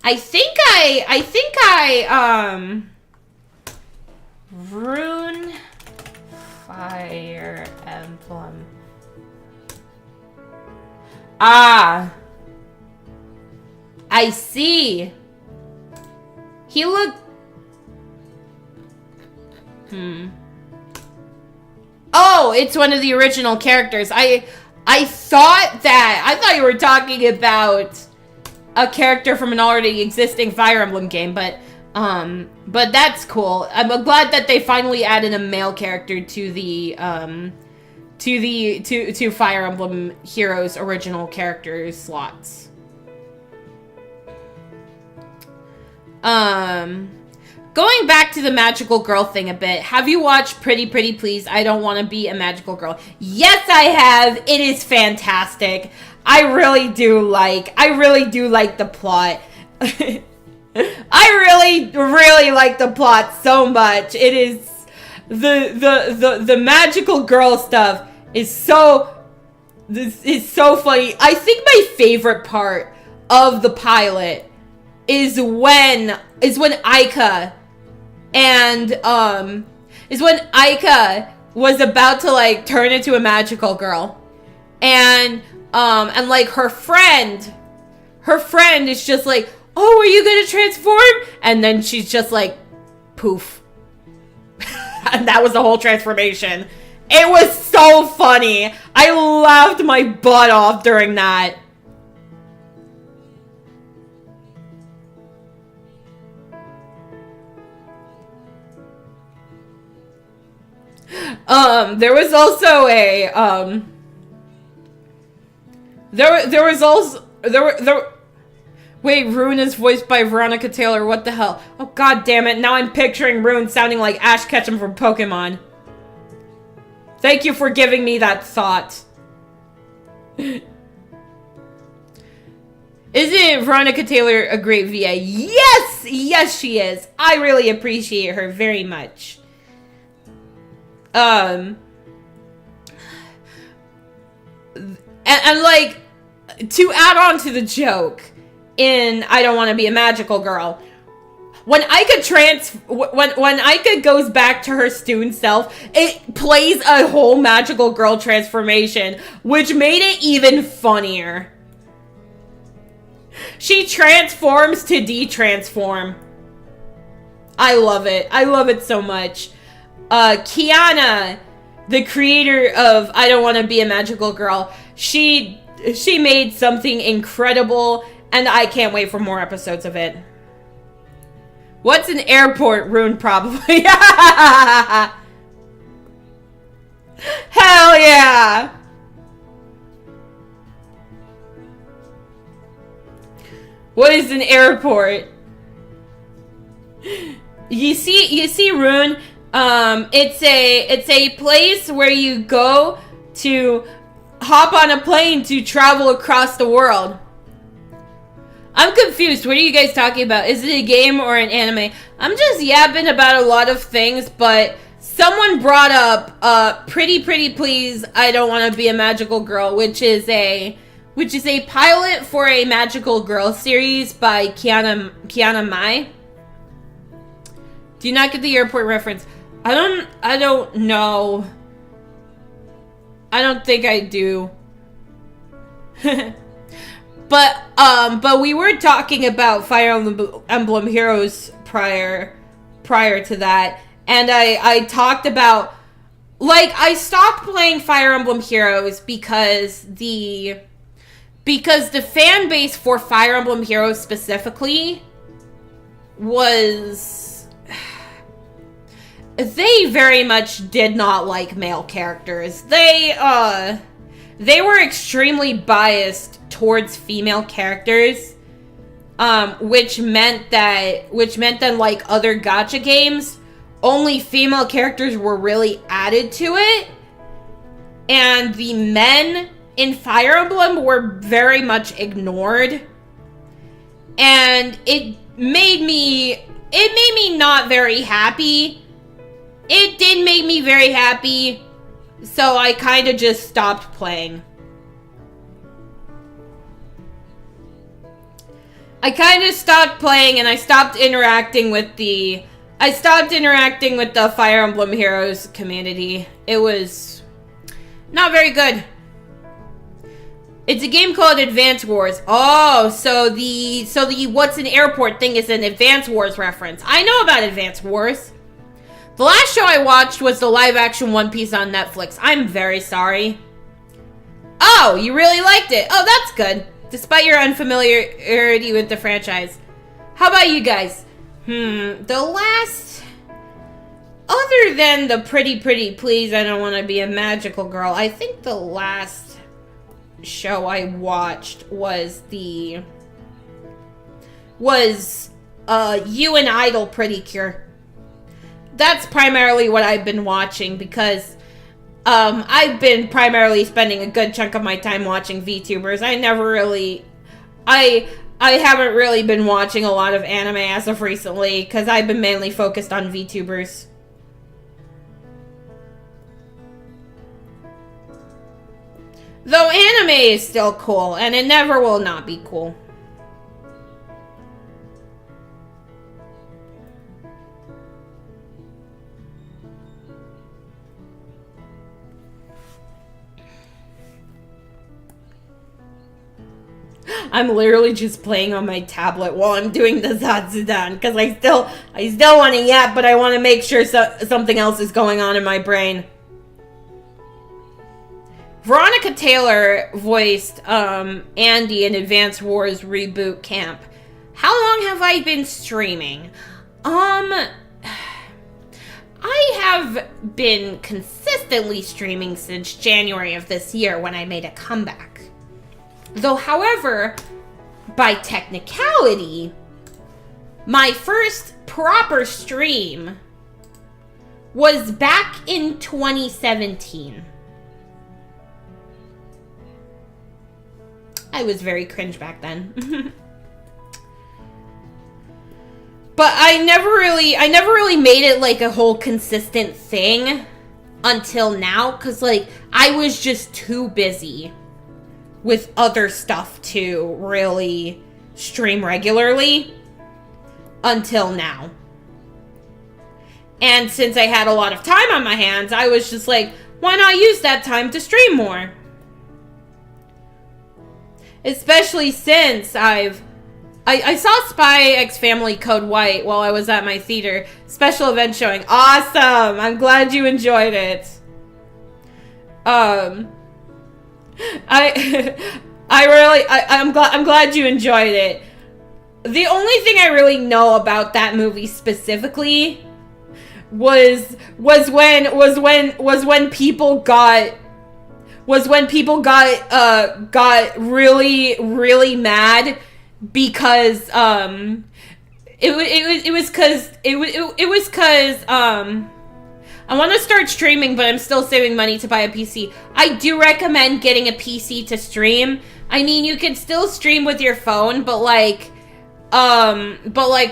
A: I think Rune Fire Emblem. Ah. I see. He looked... Oh, it's one of the original characters. I thought you were talking about a character from an already existing Fire Emblem game, but that's cool. I'm glad that they finally added a male character to the to Fire Emblem Heroes original character slots. Going back to the magical girl thing a bit, have you watched Pretty Pretty Please? I Don't Want to Be a Magical Girl. Yes, I have. It is fantastic. I really do like the plot. I really like the plot so much. It is the magical girl stuff is so funny. I think my favorite part of the pilot is when Aika was about to like turn into a magical girl, and like her friend is just like, oh, are you gonna transform? And then she's just like, poof. And that was the whole transformation. It was so funny. I laughed my butt off during that. There was also a, wait, Rune is voiced by Veronica Taylor, what the hell? Oh, god damn it, now I'm picturing Rune sounding like Ash Ketchum from Pokemon. Thank you for giving me that thought. Isn't Veronica Taylor a great VA? Yes! Yes, she is. I really appreciate her very much. And like, to add on to the joke in I Don't Want to Be a Magical Girl, when Aika goes back to her student self, it plays a whole magical girl transformation, which made it even funnier. She transforms to de-transform. I love it. I love it so much. Kiana, the creator of I Don't Want to Be a Magical Girl, she made something incredible, and I can't wait for more episodes of it. What's an airport? Rune, probably. Hell yeah! What is an airport? You see, Rune. It's a place where you go to hop on a plane to travel across the world. I'm confused. What are you guys talking about? Is it a game or an anime? I'm just yapping about a lot of things, but someone brought up Pretty Please I Don't Want to Be a Magical Girl, which is a pilot for a magical girl series by Kiana Mai. Do you not get the airport reference? I don't know. I don't think I do. But we were talking about Fire Emblem Heroes prior to that, and I talked about, like, I stopped playing Fire Emblem Heroes because the fan base for Fire Emblem Heroes specifically was, they very much did not like male characters. They were extremely biased towards female characters, which meant that like other gacha games, only female characters were really added to it, and the men in Fire Emblem were very much ignored, and it made me not very happy. It did make me very happy, so I kind of just stopped playing. I kind of stopped playing, and I stopped interacting with the Fire Emblem Heroes community. It was not very good. It's a game called Advance Wars. Oh, so the what's an airport thing is an Advance Wars reference. I know about Advance Wars. The last show I watched was the live-action One Piece on Netflix. I'm very sorry. Oh, you really liked it. Oh, that's good. Despite your unfamiliarity with the franchise. How about you guys? The last... Other than the Pretty Please I Don't Want to Be a Magical Girl, I think the last show I watched was You and Idol Pretty Cure. That's primarily what I've been watching because I've been primarily spending a good chunk of my time watching VTubers. I haven't really been watching a lot of anime as of recently because I've been mainly focused on VTubers. Though anime is still cool, and it never will not be cool. I'm literally just playing on my tablet while I'm doing the Zatsudan because I still want to yap, but I want to make sure something else is going on in my brain. Veronica Taylor voiced Andy in Advance Wars Reboot Camp. How long have I been streaming? I have been consistently streaming since January of this year when I made a comeback. Though, however, by technicality, my first proper stream was back in 2017. I was very cringe back then. But I never really made it like a whole consistent thing until now, because like I was just too busy with other stuff to really stream regularly until now. And since I had a lot of time on my hands, I was just like, why not use that time to stream more? Especially since I've I saw Spy X Family Code White while I was at my theater. Special event showing. Awesome! I'm glad you enjoyed it. I'm glad you enjoyed it. The only thing I really know about that movie specifically was when people got really mad because it was cuz I want to start streaming, but I'm still saving money to buy a PC. I do recommend getting a PC to stream. I mean, you can still stream with your phone, but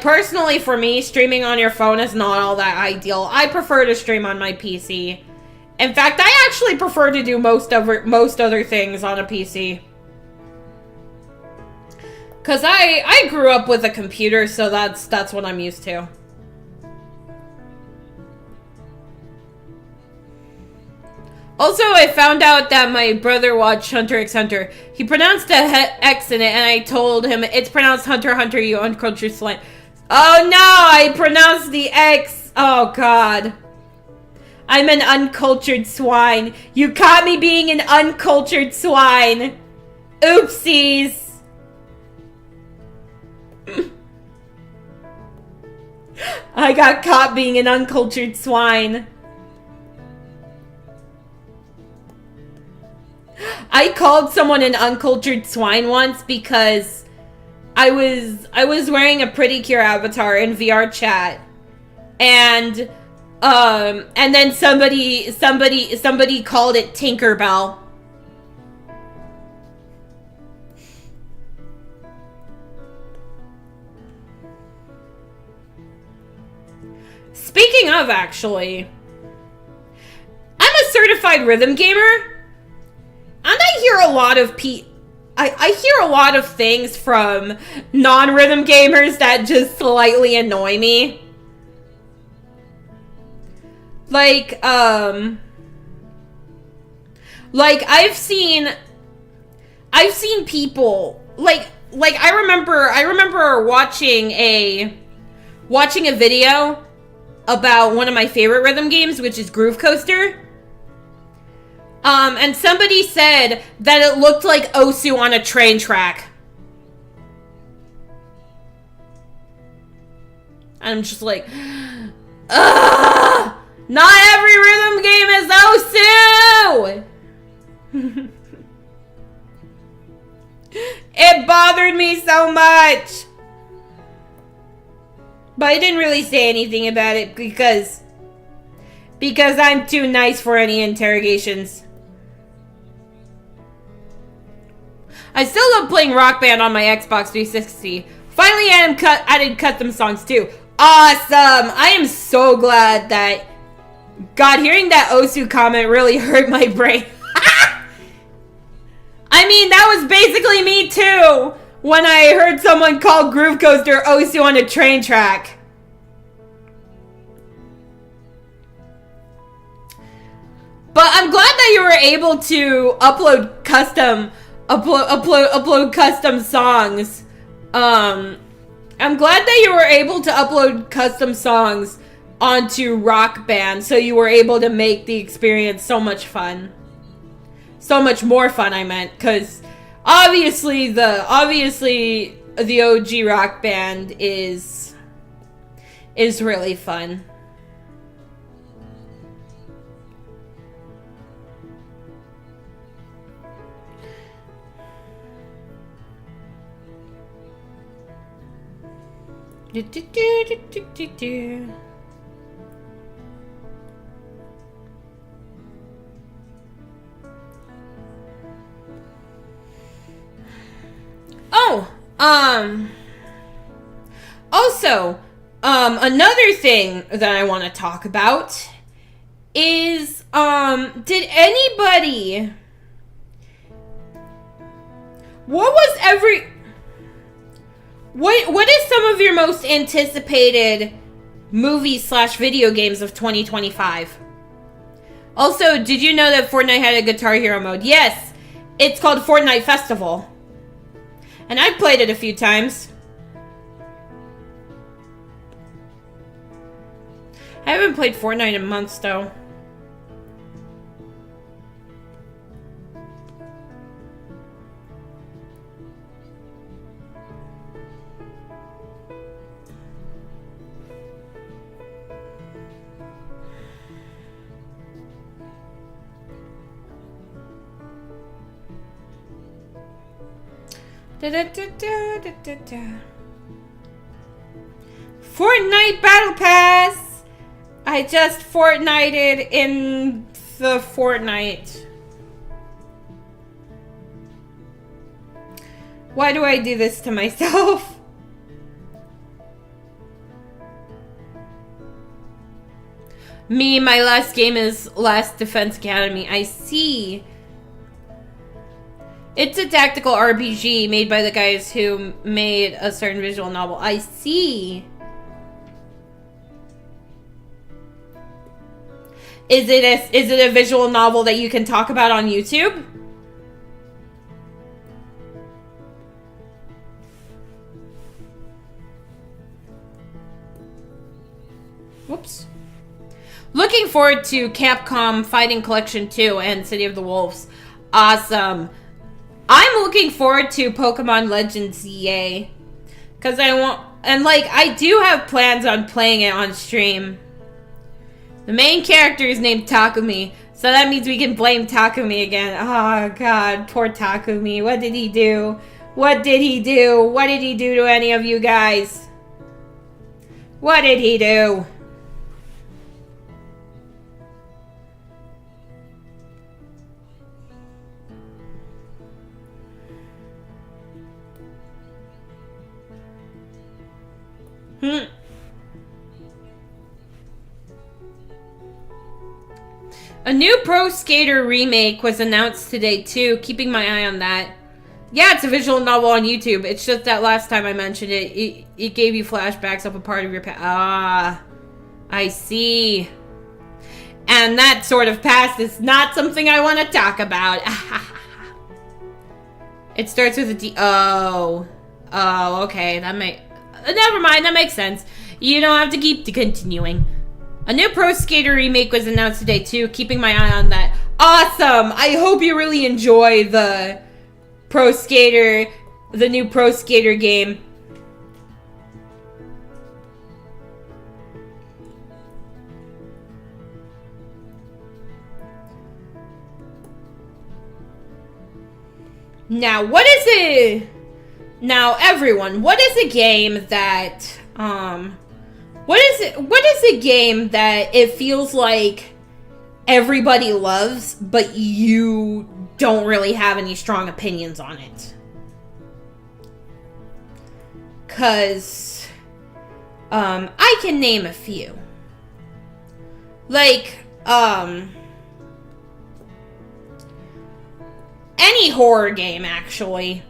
A: personally for me, streaming on your phone is not all that ideal. I prefer to stream on my PC. In fact, I actually prefer to do most other things on a PC. Cause I grew up with a computer, so that's what I'm used to. Also, I found out that my brother watched Hunter x Hunter. He pronounced the X in it, and I told him it's pronounced Hunter Hunter, you uncultured swine. Oh no, I pronounced the X. Oh god. I'm an uncultured swine. You caught me being an uncultured swine. Oopsies. I got caught being an uncultured swine. I called someone an uncultured swine once because I was wearing a Pretty Cure avatar in VR chat, and then somebody called it Tinkerbell. Speaking of, actually, I'm a certified rhythm gamer. And I hear a lot of I hear a lot of things from non-rhythm gamers that just slightly annoy me. Like I've seen people like I remember watching a video about one of my favorite rhythm games, which is Groove Coaster. And somebody said that it looked like Osu on a train track. And I'm just like, ugh! Not every rhythm game is Osu! It bothered me so much! But I didn't really say anything about it because I'm too nice for any interrogations. I still love playing Rock Band on my Xbox 360. Finally added custom songs too. Awesome! I am so glad that... God, hearing that Osu comment really hurt my brain. I mean, that was basically me too! When I heard someone call Groove Coaster Osu on a train track. But I'm glad that you were able to upload custom songs. I'm glad that you were able to upload custom songs onto Rock Band, so you were able to make the experience so much fun. So much more fun, I meant, because obviously the OG Rock Band is really fun. Also, another thing that I want to talk about is, did anybody... What is some of your most anticipated movies/video games of 2025? Also, did you know that Fortnite had a Guitar Hero mode? Yes, it's called Fortnite Festival. And I've played it a few times. I haven't played Fortnite in months, though. Fortnite Battle Pass! I just Fortnited in the Fortnite. Why do I do this to myself? My last game is Last Defense Academy. I see. It's a tactical RPG made by the guys who made a certain visual novel. I see. Is it a visual novel that you can talk about on YouTube? Whoops. Looking forward to Capcom Fighting Collection 2 and City of the Wolves. Awesome. I'm looking forward to Pokemon Legends ZA. Because I want... And, like, I do have plans on playing it on stream. The main character is named Takumi. So that means we can blame Takumi again. Oh, God. Poor Takumi. What did he do? What did he do? What did he do to any of you guys? What did he do? A new Pro Skater remake was announced today too, keeping my eye on that. Yeah, it's a visual novel on YouTube. It's just that last time I mentioned it, it gave you flashbacks of a part of your past. Ah, I see. And that sort of past is not something I want to talk about. It starts with a D. Oh. Oh, okay. That may... Never mind, that makes sense. You don't have to keep continuing. A new Pro Skater remake was announced today too, keeping my eye on that. Awesome! I hope you really enjoy the Pro Skater, the new Pro Skater game. Now, what is it? Now, everyone, what is a game that, what is a game that it feels like everybody loves, but you don't really have any strong opinions on it? 'Cause, I can name a few. Like, any horror game, actually.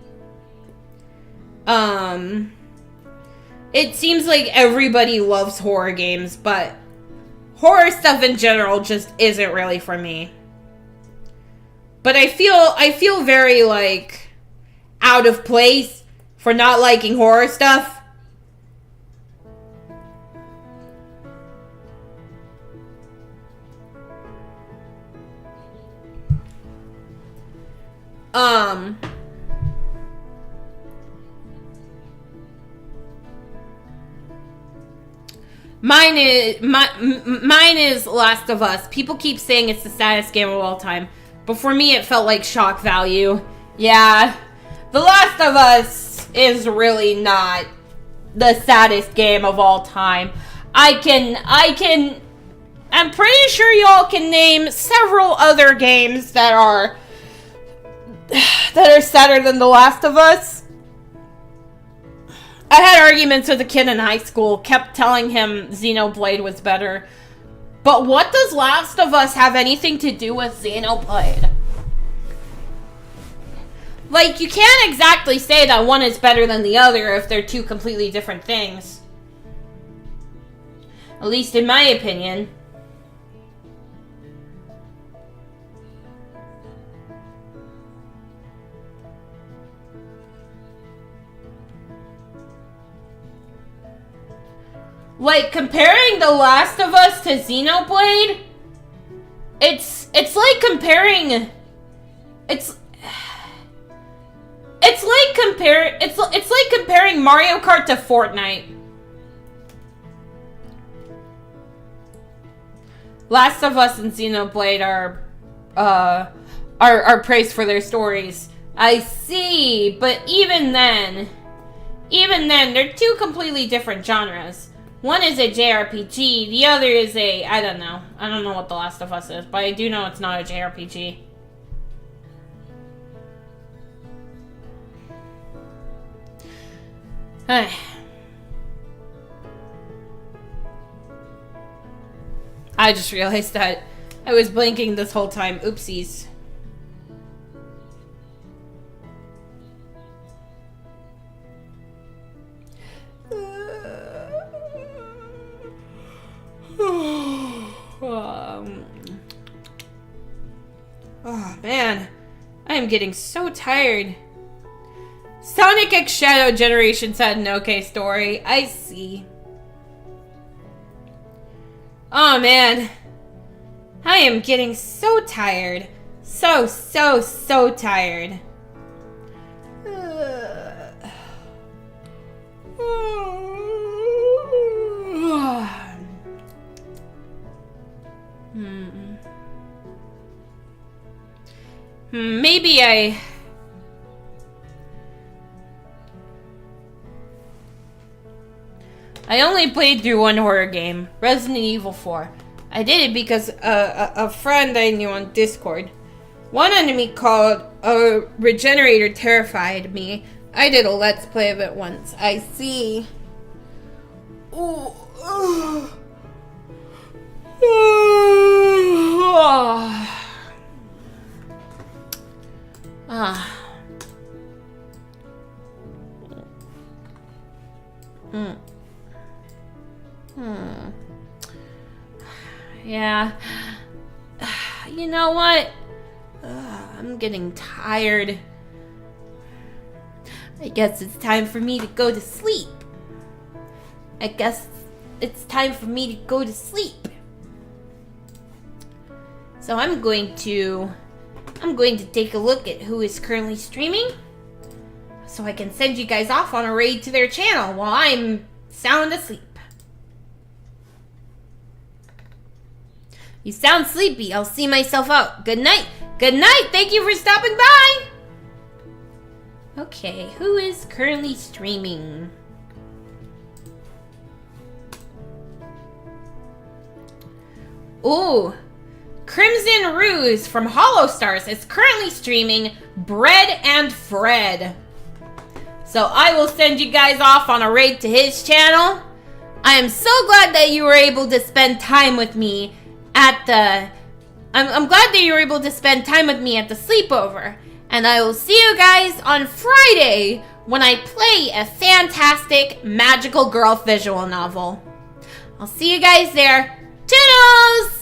A: It seems like everybody loves horror games, but horror stuff in general just isn't really for me. But I feel very, like, out of place for not liking horror stuff. Mine is Last of Us. People keep saying it's the saddest game of all time, but for me it felt like shock value. Yeah, The Last of Us is really not the saddest game of all time. I'm pretty sure y'all can name several other games that are sadder than The Last of Us. I had arguments with a kid in high school, kept telling him Xenoblade was better. But what does Last of Us have anything to do with Xenoblade? Like, you can't exactly say that one is better than the other if they're two completely different things. At least in my opinion. like, comparing The Last of Us to Xenoblade, it's like comparing, it's like comparing Mario Kart to Fortnite. Last of Us and Xenoblade are praised for their stories. I see, but even then, they're two completely different genres. One is a JRPG, the other is a, I don't know what The Last of Us is, but I do know it's not a JRPG. I just realized that I was blinking this whole time. Oopsies. Oh man, I am getting so tired. Sonic X Shadow Generations had an okay story. I see. Oh man, I am getting so tired. So tired. Maybe I only played through one horror game, Resident Evil 4. I did it because a friend I knew on Discord. One enemy called a Regenerator terrified me. I did a Let's Play of it once. I see. Ooh. Yeah. You know what? I'm getting tired. I guess it's time for me to go to sleep. So I'm going to take a look at who is currently streaming, so I can send you guys off on a raid to their channel while I'm sound asleep. You sound sleepy. I'll see myself out. Good night. Good night. Thank you for stopping by. Okay, who is currently streaming? Ooh. Crimson Ruse from Hollow Stars is currently streaming Bread and Fred. So I will send you guys off on a raid to his channel. I am so glad that you were able to spend time with me at the... I'm glad that you were able to spend time with me at the sleepover. And I will see you guys on Friday when I play a fantastic magical girl visual novel. I'll see you guys there. Toodles!